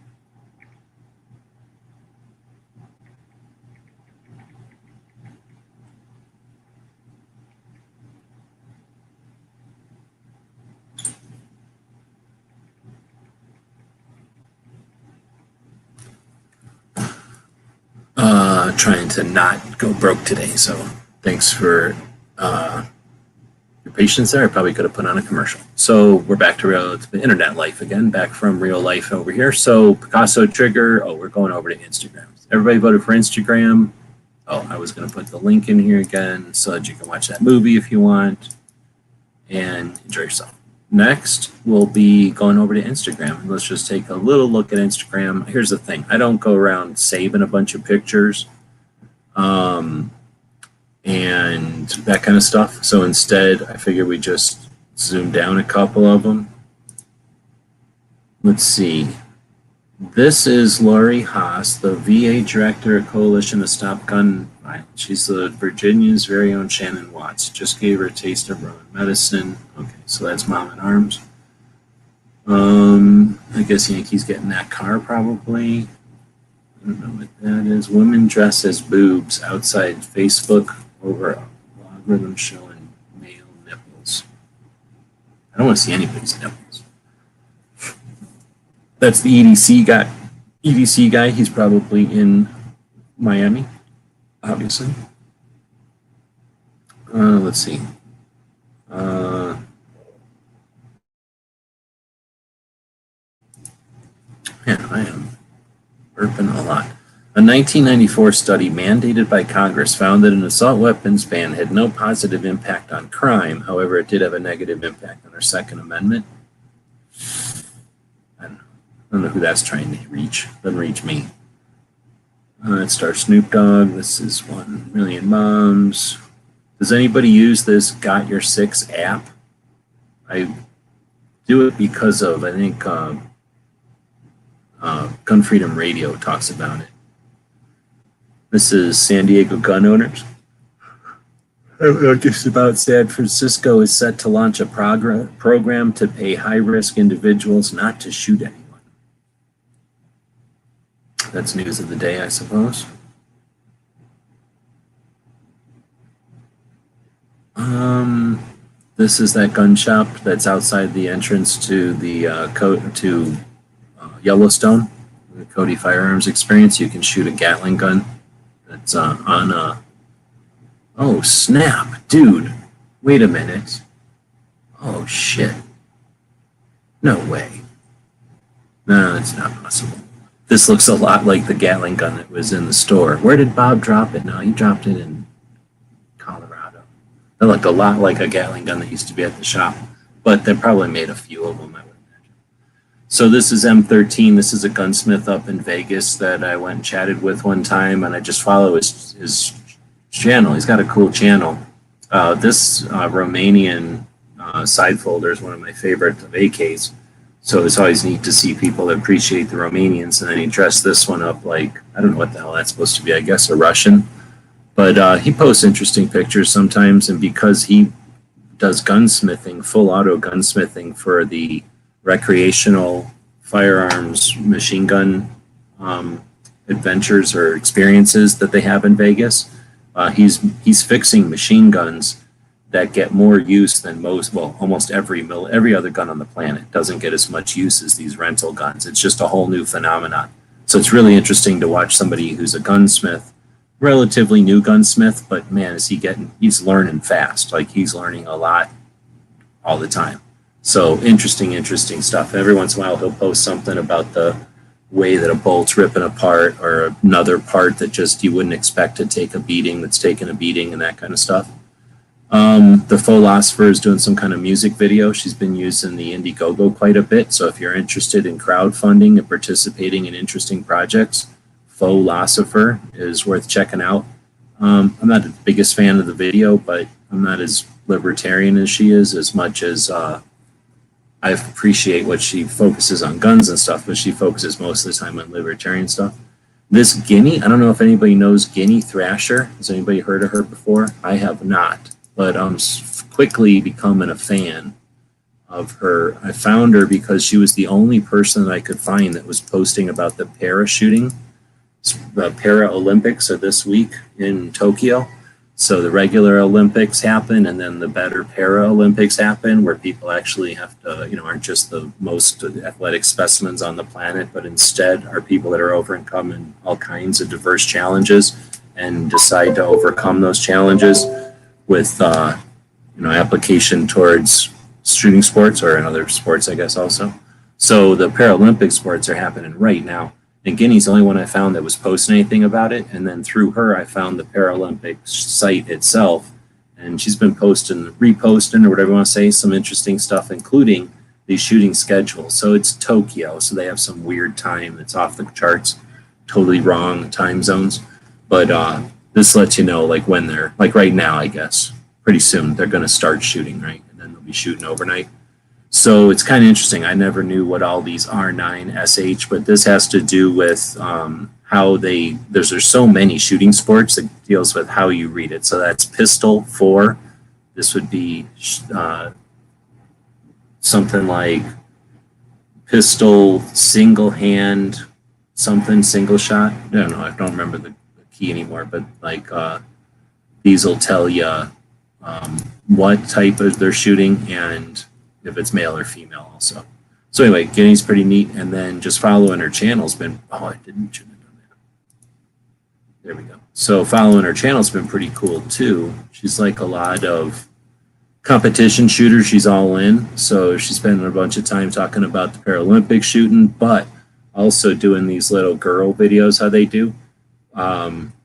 Speaker 3: Trying to not go broke today, so thanks for your patience there. I probably could have put on a commercial. So we're back to the internet life again, back from real life over here. So Picasso Trigger, we're going over to Instagram. Everybody voted for Instagram. I was going to put the link in here again so that you can watch that movie if you want and enjoy yourself. Next, we'll be going over to Instagram. Let's just take a little look at Instagram. Here's the thing. I don't go around saving a bunch of pictures and that kind of stuff. So instead, I figured we just zoom down a couple of them. Let's see. This is Lori Haas, the VA director at Coalition to Stop Gun Violence. She's the Virginia's very own Shannon Watts. Just gave her a taste of her own medicine. Okay, so that's Mom in Arms. I guess Yankees getting that car probably. I don't know what that is. Women dress as boobs outside Facebook over algorithm showing male nipples. I don't want to see anybody's nipples. That's the EDC guy. EDC guy, he's probably in Miami, obviously. Let's see. Man, I am burping a lot. A 1994 study mandated by Congress found that an assault weapons ban had no positive impact on crime. However, it did have a negative impact on our Second Amendment. I don't know who that's trying to reach. Doesn't reach me. It starts Snoop Dogg. This is 1 million moms. Does anybody use this Got Your Six app? I do it because of, I think, Gun Freedom Radio talks about it. This is San Diego gun owners. Just about San Francisco is set to launch a program to pay high-risk individuals not to shoot anyone. That's news of the day, I suppose. This is that gun shop that's outside the entrance to the Yellowstone, the Cody Firearms Experience. You can shoot a Gatling gun. That's on a... Oh, snap. Dude, wait a minute. Oh, shit. No way. No, it's not possible. This looks a lot like the Gatling gun that was in the store. Where did Bob drop it? No, he dropped it in Colorado. They look a lot like a Gatling gun that used to be at the shop, but they probably made a few of them, I would imagine. So this is M13. This is a gunsmith up in Vegas that I went and chatted with one time, and I just follow his channel. He's got a cool channel. This Romanian side folder is one of my favorite of AKs. So it's always neat to see people that appreciate the Romanians, and then he dressed this one up like, I don't know what the hell that's supposed to be, I guess a Russian. But he posts interesting pictures sometimes, and because he does gunsmithing, full auto gunsmithing for the recreational firearms machine gun adventures or experiences that they have in Vegas, he's fixing machine guns that get more use than almost every other gun on the planet doesn't get as much use as these rental guns. It's just a whole new phenomenon. So it's really interesting to watch somebody who's a gunsmith, relatively new gunsmith, but man, he's learning fast. Like he's learning a lot all the time. So interesting stuff. Every once in a while he'll post something about the way that a bolt's ripping apart or another part that just you wouldn't expect to take a beating that's taken a beating and that kind of stuff. The Philosopher is doing some kind of music video. She's been using the Indiegogo quite a bit. So if you're interested in crowdfunding and participating in interesting projects, Philosopher is worth checking out. I'm not the biggest fan of the video, but I'm not as libertarian as she is, as much as I appreciate what she focuses on guns and stuff, but she focuses most of the time on libertarian stuff. This Guinea, I don't know if anybody knows Guinea Thrasher. Has anybody heard of her before? I have not. But I'm quickly becoming a fan of her. I found her because she was the only person that I could find that was posting about the parachuting. The Para-Olympics are this week in Tokyo. So the regular Olympics happen, and then the better Para-Olympics happen, where people actually have to, aren't just the most athletic specimens on the planet, but instead are people that are overcoming all kinds of diverse challenges and decide to overcome those challenges with application towards shooting sports or in other sports, I guess, also. So the Paralympic sports are happening right now. And Guinea's the only one I found that was posting anything about it. And then through her, I found the Paralympic site itself. And she's been reposting, or whatever you want to say, some interesting stuff, including the shooting schedule. So it's Tokyo, so they have some weird time that's off the charts, totally wrong time zones. But this lets you know, like, when they're, like right now, I guess, pretty soon, they're going to start shooting, right? And then they'll be shooting overnight. So it's kind of interesting. I never knew what all these R9 SH, but this has to do with how there's so many shooting sports that deals with how you read it. So that's pistol 4. This would be something like pistol, single hand, something, single shot. I don't know. I don't remember the key anymore, but like these will tell you what type of they're shooting and if it's male or female also. So anyway, Guinea's pretty neat. And then just following her channel's been, I shouldn't have done that. There we go. So following her channel's been pretty cool too. She's like a lot of competition shooters. She's all in. So she's spending a bunch of time talking about the Paralympic shooting, but also doing these little girl videos, how they do.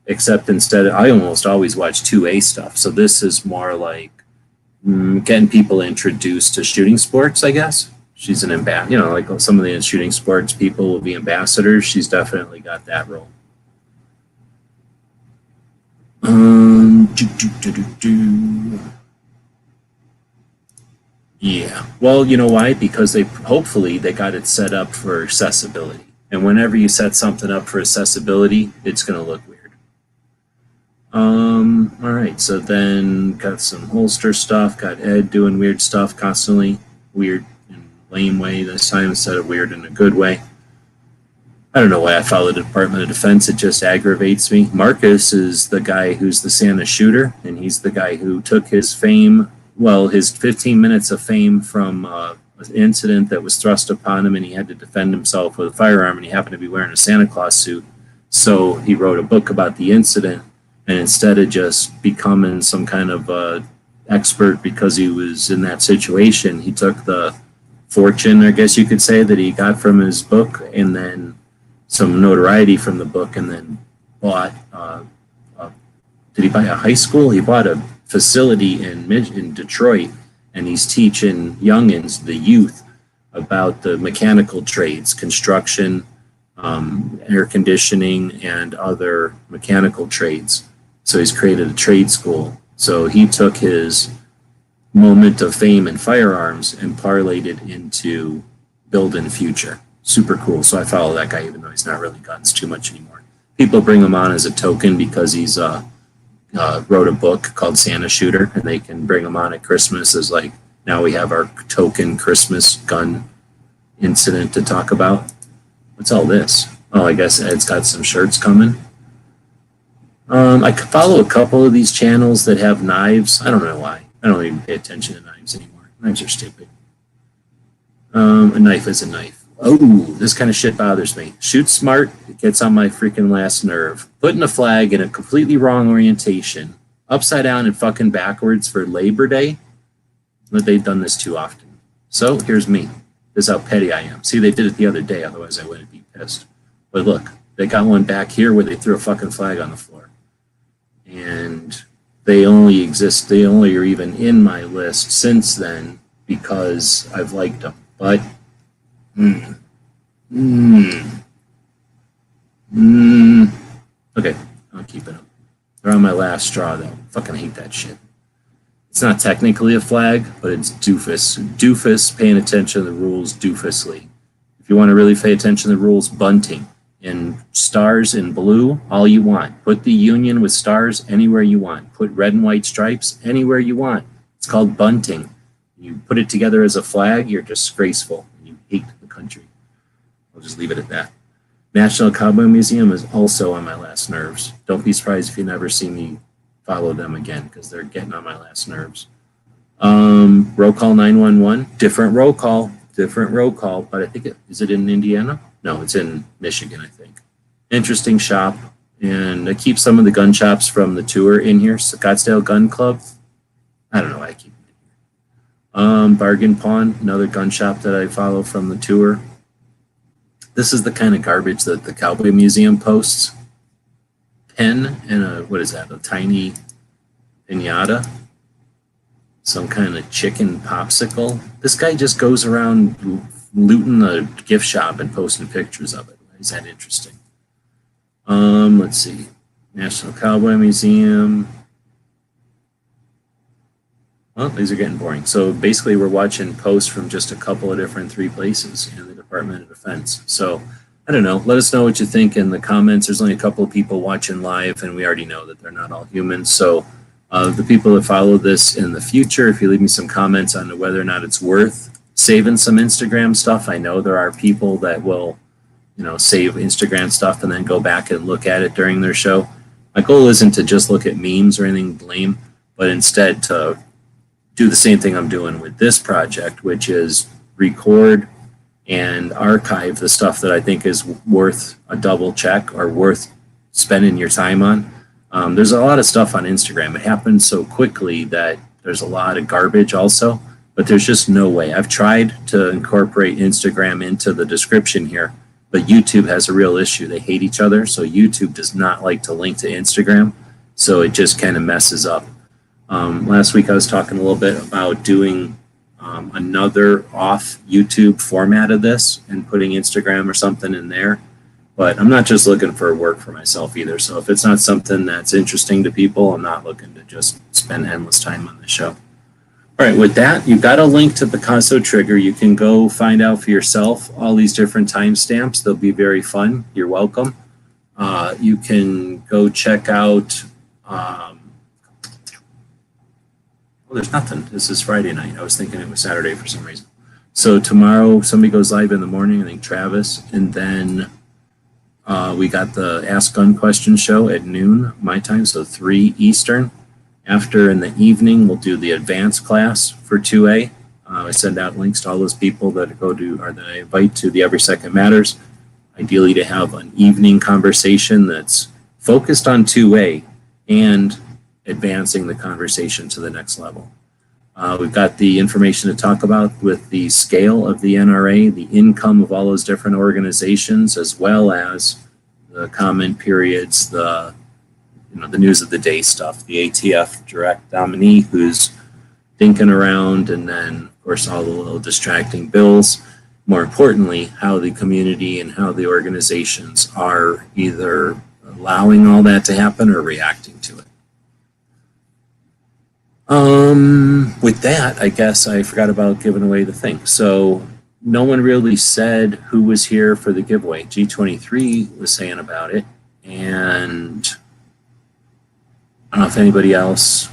Speaker 3: Except instead, I almost always watch 2A stuff. So this is more like getting people introduced to shooting sports, I guess. She's an ambassador, like some of the shooting sports people will be ambassadors. She's definitely got that role. Yeah. Well, you know why? Because hopefully they got it set up for accessibility. And whenever you set something up for accessibility, it's going to look weird. All right, so then got some holster stuff, got Ed doing weird stuff constantly, weird in a lame way this time instead of weird in a good way. I don't know why I follow the Department of Defense, it just aggravates me. Marcus is the guy who's the Santa shooter, and he's the guy who took his fame, his 15 minutes of fame from an incident that was thrust upon him, and he had to defend himself with a firearm, and he happened to be wearing a Santa Claus suit. So he wrote a book about the incident. And instead of just becoming some kind of expert because he was in that situation. He took the fortune, I guess you could say, that he got from his book, and then some notoriety from the book, and then bought, did he buy a high school? He bought a facility in Detroit, and he's teaching youngins, the youth, about the mechanical trades, construction, air conditioning, and other mechanical trades. So he's created a trade school. So he took his moment of fame in firearms and parlayed it into building future. Super cool. So I follow that guy, even though he's not really guns too much anymore. People bring him on as a token because he's wrote a book called Santa Shooter, and they can bring him on at Christmas as like, now we have our token Christmas gun incident to talk about. What's all this? Oh, I guess Ed's got some shirts coming. I follow a couple of these channels that have knives. I don't know why. I don't even pay attention to knives anymore. Knives are stupid. A knife is a knife. Oh, this kind of shit bothers me. Shoot smart, it gets on my freaking last nerve. Putting a flag in a completely wrong orientation, upside down and fucking backwards for Labor Day. But they've done this too often. So here's me. This is how petty I am. See, they did it the other day, otherwise I wouldn't be pissed. But look, they got one back here where they threw a fucking flag on the floor. And they only are even in my list since then because I've liked them. But, okay, I'll keep it up. They're on my last straw, though. Fucking hate that shit. It's not technically a flag, but it's doofus. Doofus, paying attention to the rules doofusly. If you want to really pay attention to the rules, bunting. In stars in blue, all you want. Put the union with stars anywhere you want. Put red and white stripes anywhere you want. It's called bunting. You put it together as a flag, you're disgraceful. You hate the country. I'll just leave it at that. National Cowboy Museum is also on my last nerves. Don't be surprised if you never see me follow them again, because they're getting on my last nerves. Roll call 911, different roll call, but I think is it in Indiana? No, it's in Michigan, I think. Interesting shop, and I keep some of the gun shops from the tour in here. Scottsdale Gun Club. I don't know why I keep it in here. Bargain Pawn, another gun shop that I follow from the tour. This is the kind of garbage that the Cowboy Museum posts. Pen and a tiny piñata. Some kind of chicken popsicle. This guy just goes around looting the gift shop and posting pictures of it. Is that interesting? Let's see. National Cowboy Museum. Well, these are getting boring. So basically we're watching posts from just a couple of different 3 places in the Department of Defense. So I don't know. Let us know what you think in the comments. There's only a couple of people watching live, and we already know that they're not all humans. So the people that follow this in the future, if you leave me some comments on whether or not it's worth saving some Instagram stuff. I know there are people that will, save Instagram stuff and then go back and look at it during their show. My goal isn't to just look at memes or anything lame, but instead to do the same thing I'm doing with this project, which is record and archive the stuff that I think is worth a double check or worth spending your time on. There's a lot of stuff on Instagram. It happens so quickly that there's a lot of garbage also, but there's just no way. I've tried to incorporate Instagram into the description here, but YouTube has a real issue. They hate each other, so YouTube does not like to link to Instagram, so it just kind of messes up. Last week I was talking a little bit about doing another off YouTube format of this and putting Instagram or something in there. But I'm not just looking for work for myself either. So if it's not something that's interesting to people, I'm not looking to just spend endless time on the show. All right, with that, you've got a link to Picasso Trigger. You can go find out for yourself all these different timestamps. They'll be very fun. You're welcome. You can go check out... there's nothing. This is Friday night. I was thinking it was Saturday for some reason. So tomorrow, somebody goes live in the morning, I think Travis, and then we got the Ask Gun Question show at noon, my time, so 3 Eastern. After, in the evening, we'll do the advanced class for 2A. I send out links to all those people that go to, or that I invite to the Every Second Matters, ideally to have an evening conversation that's focused on 2A and advancing the conversation to the next level. We've got the information to talk about with the scale of the NRA, the income of all those different organizations, as well as the comment periods, the news of the day stuff, the ATF direct nominee who's dinking around, and then, of course, all the little distracting bills. More importantly, how the community and how the organizations are either allowing all that to happen or reacting to it. With that, I guess I forgot about giving away the thing. So no one really said who was here for the giveaway. G23 was saying about it, and I don't know if anybody else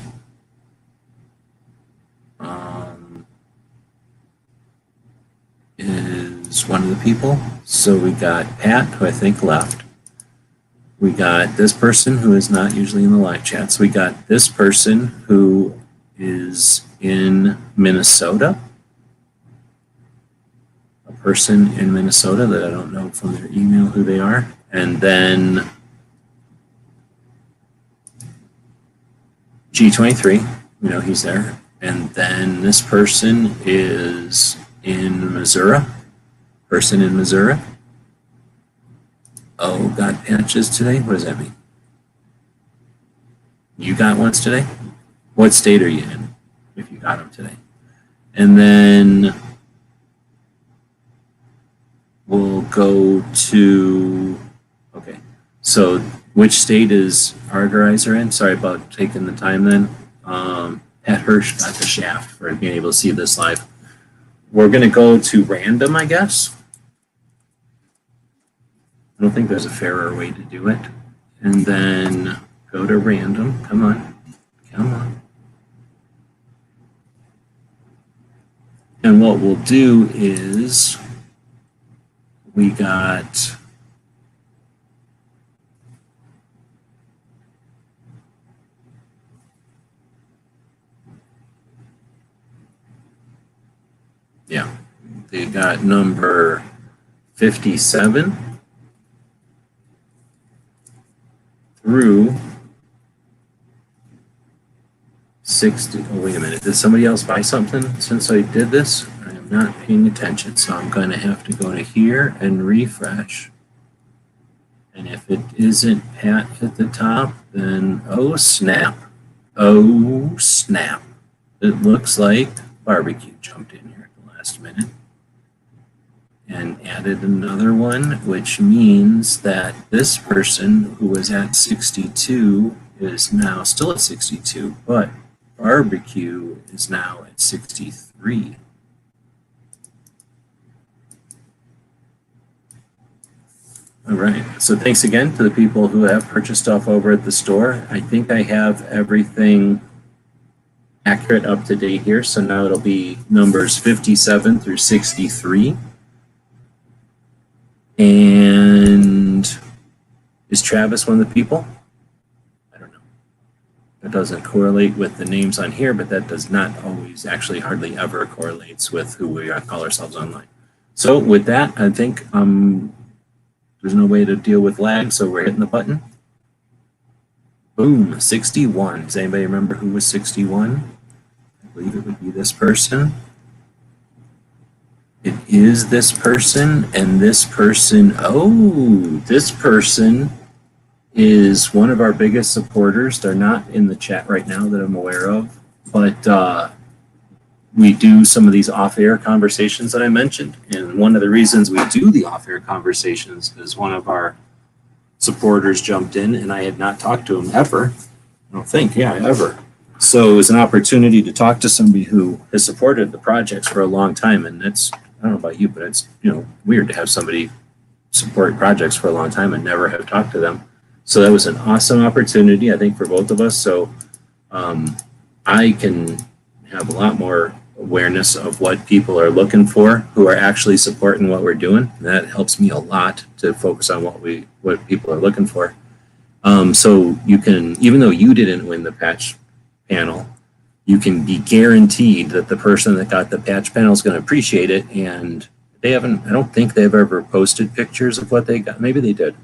Speaker 3: is one of the people. So we got Pat, who I think left. We got this person who is not usually in the live chats. We got this person who is in Minnesota. A person in Minnesota that I don't know from their email who they are. And then G23, we know he's there. And then this person is in Missouri. Person in Missouri. Oh, got patches today? What does that mean? You got ones today? What state are you in if you got them today? And then we'll go to, okay, so which state is our guys are in? Sorry about taking the time then. Pat Hirsch got the shaft for being able to see this live. We're going to go to random, I guess. I don't think there's a fairer way to do it. And then go to random. Come on. Come on. And what we'll do is we got they got number 57 through 60. Oh, wait a minute. Did somebody else buy something since I did this? I am not paying attention, so I'm going to have to go to here and refresh. And if it isn't Pat at the top, then oh snap. Oh snap. It looks like barbecue jumped in here at the last minute and added another one, which means that this person who was at 62 is now still at 62, but barbecue is now at 63. All right, so thanks again to the people who have purchased stuff over at the store. I think I have everything accurate up to date here, so now it'll be numbers 57 through 63. And is Travis one of the people? I don't know. That doesn't correlate with the names on here, but that does not always, actually hardly ever correlates with who we call ourselves online. So with that, I think there's no way to deal with lag, so we're hitting the button. Boom, 61. Does anybody remember who was 61? I believe it would be this person. It is this person, and this person, oh, this person is one of our biggest supporters. They're not in the chat right now that I'm aware of, but we do some of these off-air conversations that I mentioned, and one of the reasons we do the off-air conversations is one of our supporters jumped in, and I had not talked to him ever. I don't think, ever. So it was an opportunity to talk to somebody who has supported the projects for a long time, and it's, I don't know about you, but it's weird to have somebody support projects for a long time and never have talked to them. So that was an awesome opportunity, I think, for both of us. So I can have a lot more awareness of what people are looking for who are actually supporting what we're doing. And that helps me a lot to focus on what people are looking for. So you can, even though you didn't win the patch panel, you can be guaranteed that the person that got the patch panel is going to appreciate it. And I don't think they've ever posted pictures of what they got. Maybe they did,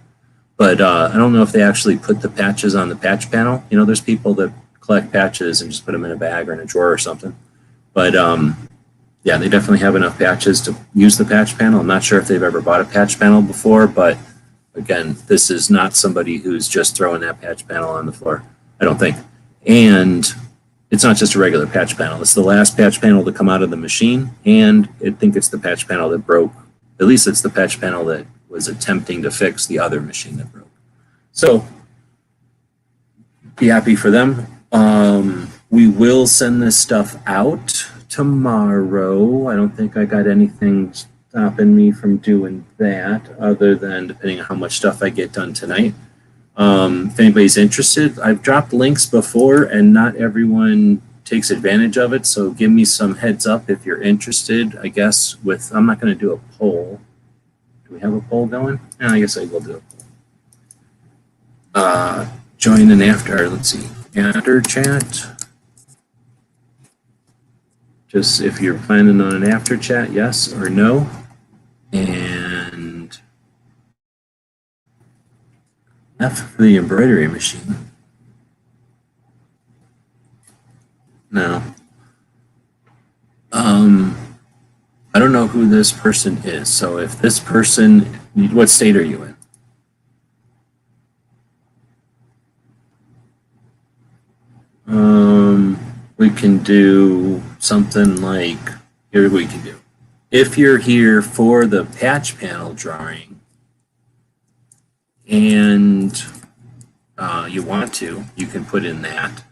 Speaker 3: but I don't know if they actually put the patches on the patch panel. There's people that collect patches and just put them in a bag or in a drawer or something. But yeah, they definitely have enough patches to use the patch panel. I'm not sure if they've ever bought a patch panel before, but again, this is not somebody who's just throwing that patch panel on the floor, I don't think. And it's not just a regular patch panel. It's the last patch panel to come out of the machine, and I think it's the patch panel that broke. At least it's the patch panel that was attempting to fix the other machine that broke. So, be happy for them. We will send this stuff out tomorrow. I don't think I got anything stopping me from doing that, other than depending on how much stuff I get done tonight. If anybody's interested, I've dropped links before and not everyone takes advantage of it, so give me some heads up if you're interested. I guess I'm not going to do a poll. Do we have a poll going? Yeah, I guess I will do a poll. Join an after chat. Just if you're planning on an after chat, yes or no. And F for the embroidery machine. No. I don't know who this person is. So if this person, what state are you in? We can do something like, here we can do. If you're here for the patch panel drawing and you want to, you can put in that.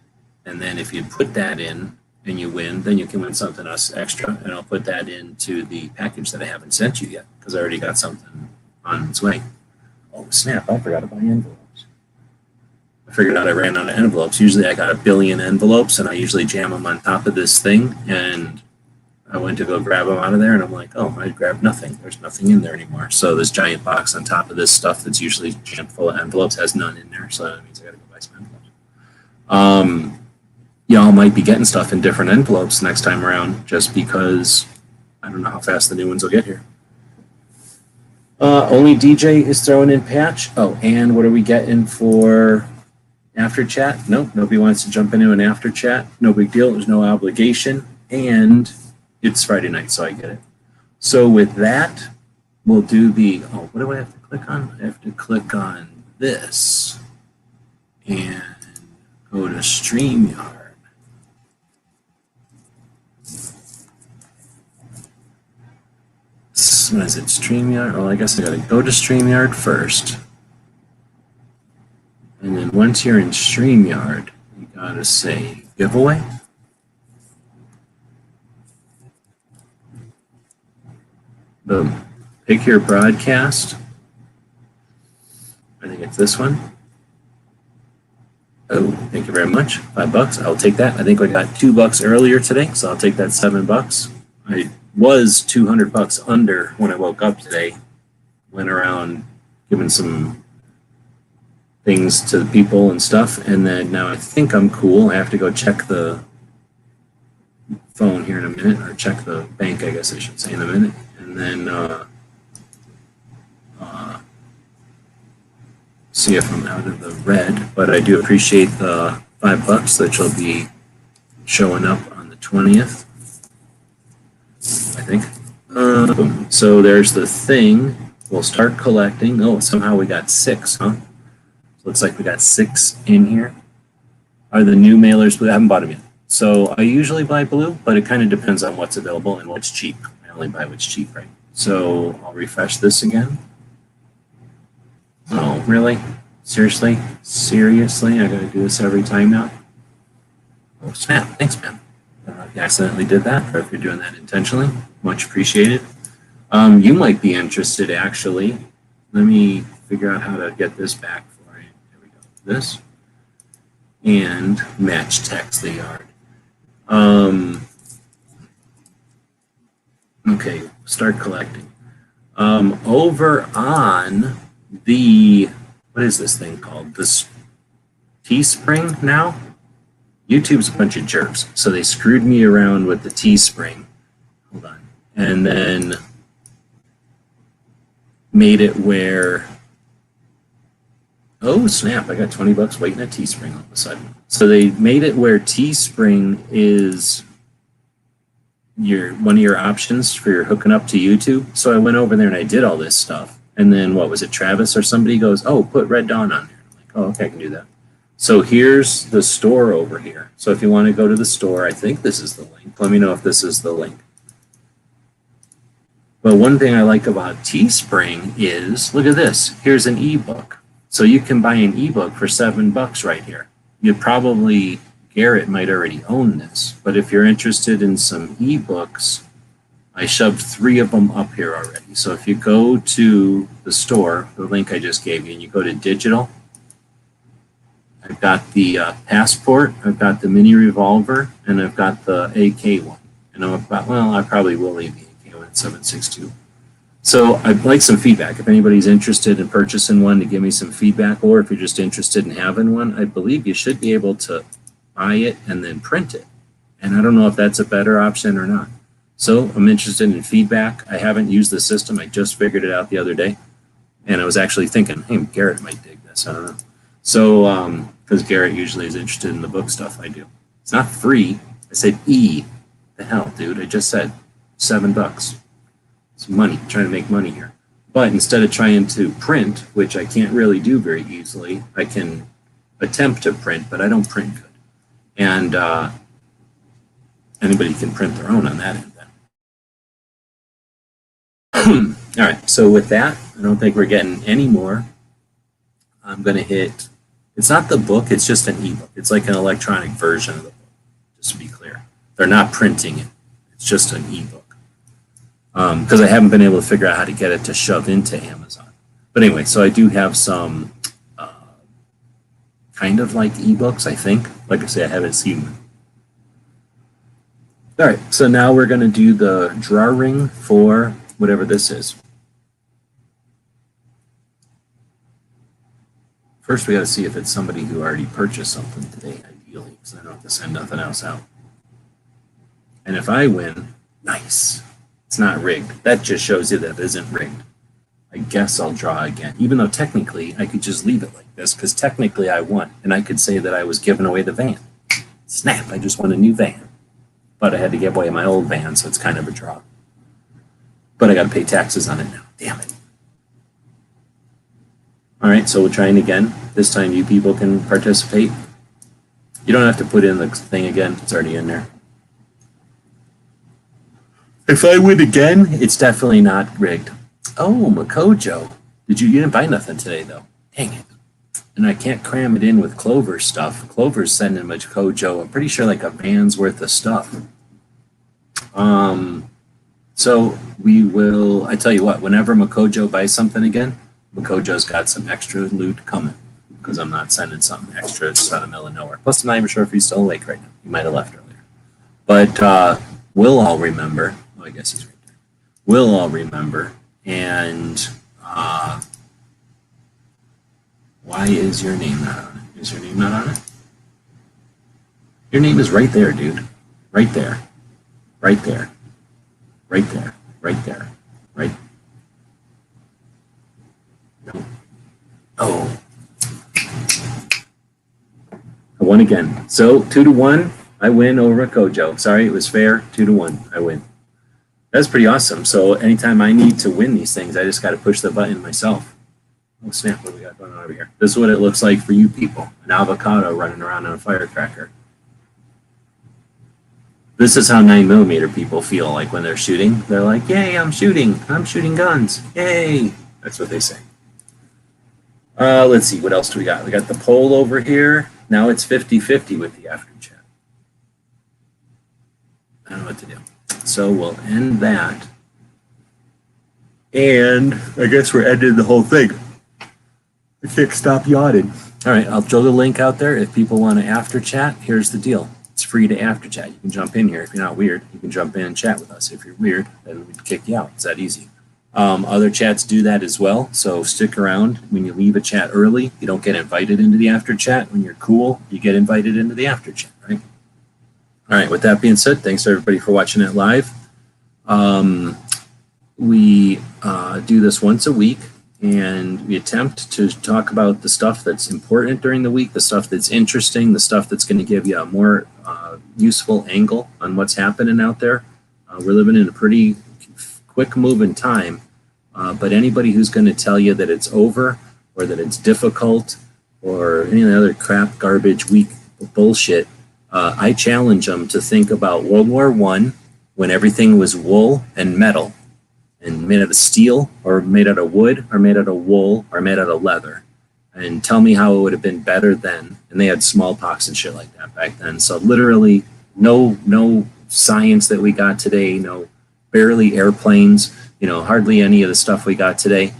Speaker 3: And then if you put that in and you win, then you can win something else extra. And I'll put that into the package that I haven't sent you yet because I already got something on its way. Oh, snap, I forgot to buy envelopes. I figured out I ran out of envelopes. Usually I got 1 billion envelopes and I usually jam them on top of this thing. And I went to go grab them out of there and I'm like, oh, I grabbed nothing. There's nothing in there anymore. So this giant box on top of this stuff that's usually jammed full of envelopes has none in there. So that means I got to go buy some envelopes. Y'all might be getting stuff in different envelopes next time around just because I don't know how fast the new ones will get here. Only DJ is throwing in patch. Oh, and what are we getting for after chat? Nope, nobody wants to jump into an after chat. No big deal. There's no obligation. And it's Friday night, so I get it. So with that, we'll do the, oh, what do I have to click on? I have to click on this and go to StreamYard. What is it, StreamYard? Well, I guess I gotta go to StreamYard first. And then once you're in StreamYard, you gotta say giveaway. Boom. Pick your broadcast. I think it's this one. Oh, thank you very much. $5. I'll take that. I think I got $2 earlier today, so I'll take that $7. I was $200 under when I woke up today. Went around giving some things to the people and stuff, and then now I think I'm cool. I have to go check the phone here in a minute, or check the bank, I guess I should say, in a minute, and then see if I'm out of the red. But I do appreciate the $5 that you'll be showing up on the 20th. I think. So there's the thing. We'll start collecting. Oh, somehow we got 6, huh? Looks like we got 6 in here. Are the new mailers blue? I haven't bought them yet. So I usually buy blue, but it kind of depends on what's available and what's cheap. I only buy what's cheap, right? So I'll refresh this again. Oh, really? Seriously? Seriously? I gotta do this every time now? Oh, snap. Thanks, man. If you accidentally did that, or if you're doing that intentionally, much appreciated. You might be interested, actually. Let me figure out how to get this back for you. There we go. This. And match text the yard. Okay, start collecting. Over on the, what is this thing called? This Teespring now? YouTube's a bunch of jerks, so they screwed me around with the Teespring. Hold on. And then made it where, Oh snap, I got 20 bucks waiting at Teespring all of a sudden. So they made it where Teespring is one of your options for your hooking up to YouTube. So I went over there and I did all this stuff. And then what was it, Travis or somebody goes, oh, put Red Dawn on there. I'm like, oh, okay, I can do that. So here's the store over here. So if you want to go to the store, I think this is the link. Let me know if this is the link. But one thing I like about Teespring is, look at this. Here's an ebook. So you can buy an ebook for $7 right here. Garrett might already own this, but if you're interested in some ebooks, I shoved 3 of them up here already. So if you go to the store, the link I just gave you, and you go to digital, I've got the Passport, I've got the mini revolver, and I've got the AK one. And I probably will leave the AK one at 7.62. So I'd like some feedback. If anybody's interested in purchasing one, to give me some feedback, or if you're just interested in having one, I believe you should be able to buy it and then print it. And I don't know if that's a better option or not. So I'm interested in feedback. I haven't used the system. I just figured it out the other day. And I was actually thinking, hey, Garrett might dig this. I don't know. So, because Garrett usually is interested in the book stuff I do. It's not free. I said the hell, dude. I just said $7. It's money, I'm trying to make money here. But instead of trying to print, which I can't really do very easily, I can attempt to print, but I don't print good. And anybody can print their own on that end then. All right, so with that, I don't think we're getting any more. I'm going to hit, it's not the book, it's just an ebook. It's like an electronic version of the book, just to be clear. They're not printing it, it's just an ebook. Because I haven't been able to figure out how to get it to shove into Amazon. But anyway, so I do have some kind of like ebooks, I think. Like I say, I haven't seen them. All right, so now we're going to do the drawing for whatever this is. First, we got to see if it's somebody who already purchased something today, ideally, because I don't have to send nothing else out. And if I win, nice. It's not rigged. That just shows you that it isn't rigged. I guess I'll draw again, even though technically I could just leave it like this, because technically I won, and I could say that I was giving away the van. Snap, I just won a new van. But I had to give away my old van, so it's kind of a draw. But I got to pay taxes on it now. Damn it. All right, so we're trying again. This time you people can participate. You don't have to put in the thing again. It's already in there. If I win again, it's definitely not rigged. Oh, Makojo. You didn't buy nothing today, though. Dang it. And I can't cram it in with Clover stuff. Clover's sending Makojo, I'm pretty sure, like a van's worth of stuff. So we will, I tell you what, whenever Makojo buys something again, Makojo's got some extra loot coming, because I'm not sending something extra just out of the middle of nowhere. Plus, I'm not even sure if he's still awake right now. He might have left earlier. But we'll all remember. Oh, I guess he's right there. We'll all remember. And why is your name not on it? Is your name not on it? Your name is right there, dude. Right there. Right there. Right there. Right there. Right. No. Oh. I won again. So 2-1. I win over Kojo. Sorry, it was fair. 2-1. I win. That's pretty awesome. So anytime I need to win these things, I just got to push the button myself. Oh, snap. What do we got going on over here? This is what it looks like for you people. An avocado running around on a firecracker. This is how 9mm people feel like when they're shooting. They're like, yay, I'm shooting. I'm shooting guns. Yay. That's what they say. Let's see. What else do we got? We got the poll over here. Now it's 50-50 with the after chat. I don't know what to do. So we'll end that. And I guess we're ending the whole thing. I can't stop yawning. All right, I'll throw the link out there. If people want to after chat, here's the deal. It's free to after chat. You can jump in here. If you're not weird, you can jump in and chat with us. If you're weird, then we'd kick you out. It's that easy. Other chats do that as well. So stick around. When you leave a chat early, you don't get invited into the after chat. When you're cool, you get invited into the after chat, right? All right, with that being said, thanks everybody for watching it live. We do this once a week. and we attempt to talk about the stuff that's important during the week, the stuff that's interesting, the stuff that's going to give you a more useful angle on what's happening out there. We're living in a pretty quick moving time, but anybody who's going to tell you that it's over or that it's difficult or any other crap, garbage, weak bullshit, I challenge them to think about World War I when everything was wool and metal and made out of steel or made out of wood or made out of wool or made out of leather, and tell me how it would have been better then. And they had smallpox and shit like that back then. So literally no science that we got today, no barely airplanes, hardly any of the stuff we got today.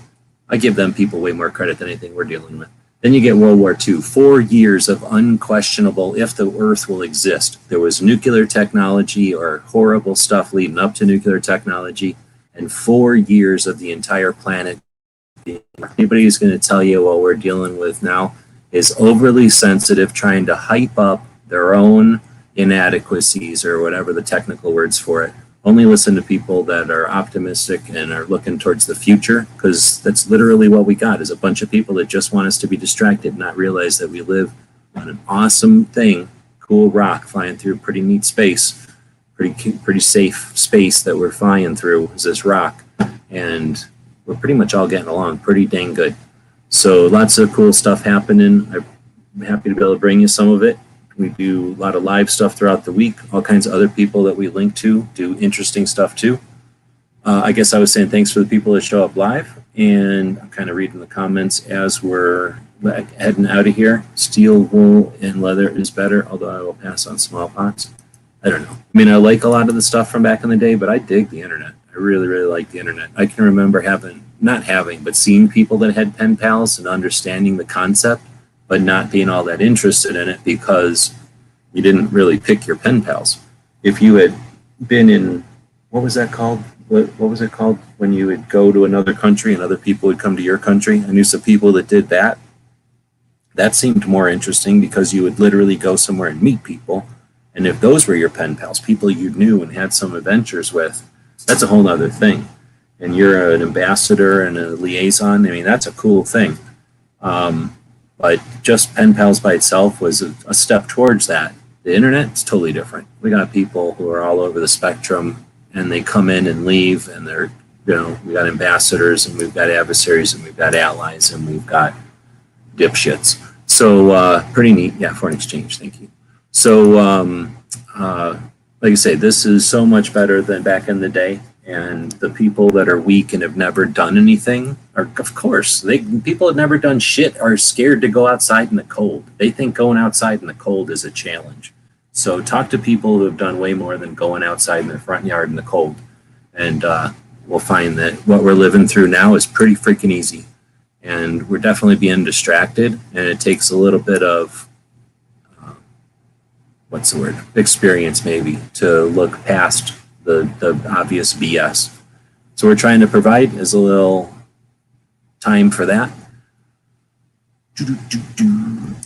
Speaker 3: I give them people way more credit than anything we're dealing with. Then you get World War II, 4 years of unquestionable if the Earth will exist. There was nuclear technology or horrible stuff leading up to nuclear technology, and 4 years of the entire planet. Anybody who's going to tell you what we're dealing with now is overly sensitive, trying to hype up their own inadequacies or whatever the technical words for it. Only listen to people that are optimistic and are looking towards the future, because that's literally what we got, is a bunch of people that just want us to be distracted, not realize that we live on an awesome thing, cool rock flying through pretty neat space, pretty safe space that we're flying through is this rock, and we're pretty much all getting along pretty dang good. So lots of cool stuff happening. I'm happy to be able to bring you some of it. We do a lot of live stuff throughout the week. All kinds of other people that we link to do interesting stuff too. I guess I was saying thanks for the people that show up live, and I'm kind of reading the comments as we're heading out of here. Steel, wool, and leather is better, although I will pass on smallpox. I don't know. I mean, I like a lot of the stuff from back in the day, but I dig the internet. I really, really like the internet. I can remember but seeing people that had pen pals and understanding the concept, but not being all that interested in it because you didn't really pick your pen pals. If you had been in, what was that called? What was it called when you would go to another country and other people would come to your country? I knew some people that did that. That seemed more interesting because you would literally go somewhere and meet people. And if those were your pen pals, people you knew and had some adventures with, that's a whole other thing. And you're an ambassador and a liaison. I mean, that's a cool thing. But just pen pals by itself was a step towards that. The internet is totally different. We got people who are all over the spectrum, and they come in and leave, and they're, we got ambassadors, and we've got adversaries, and we've got allies, and we've got dipshits. So pretty neat. Yeah, foreign exchange. Thank you. So like I say, this is so much better than back in the day. And the people that are weak and have never done anything are, of course, people that never done shit are scared to go outside in the cold. They think going outside in the cold is a challenge. So talk to people who have done way more than going outside in their front yard in the cold. And we'll find that what we're living through now is pretty freaking easy. And we're definitely being distracted. And it takes a little bit of, experience maybe to look past the obvious BS. So we're trying to provide as a little time for that.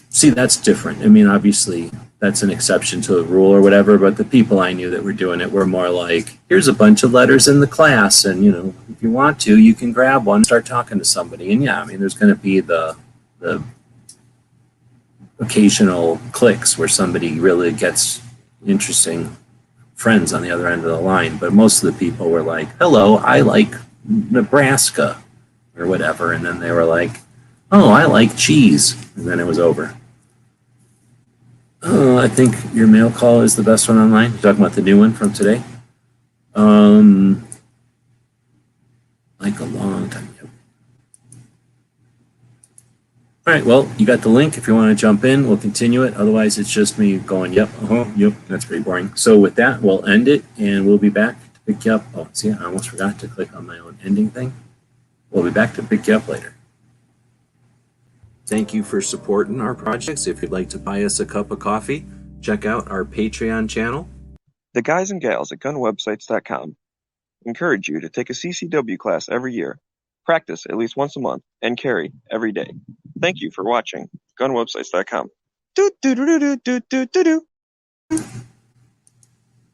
Speaker 3: See, that's different. I mean, obviously, that's an exception to the rule or whatever, but the people I knew that were doing it were more like, here's a bunch of letters in the class, and, if you want to, you can grab one, start talking to somebody. And yeah, I mean, there's going to be the occasional clicks where somebody really gets interesting friends on the other end of the line, but most of the people were like, hello, I like Nebraska or whatever, and then they were like, oh, I like cheese, and then it was over. I think your mail call is the best one online. You're talking about the new one from today? Like a long time ago. All right, well, you got the link. If you want to jump in, we'll continue it. Otherwise, it's just me going, yep, yep, that's pretty boring. So with that, we'll end it, and we'll be back to pick you up. Oh, see, I almost forgot to click on my own ending thing. We'll be back to pick you up later. Thank you for supporting our projects. If you'd like to buy us a cup of coffee, check out our Patreon channel.
Speaker 4: The guys and gals at gunwebsites.com encourage you to take a CCW class every year, practice at least once a month, and carry every day. Thank you for watching gunwebsites.com.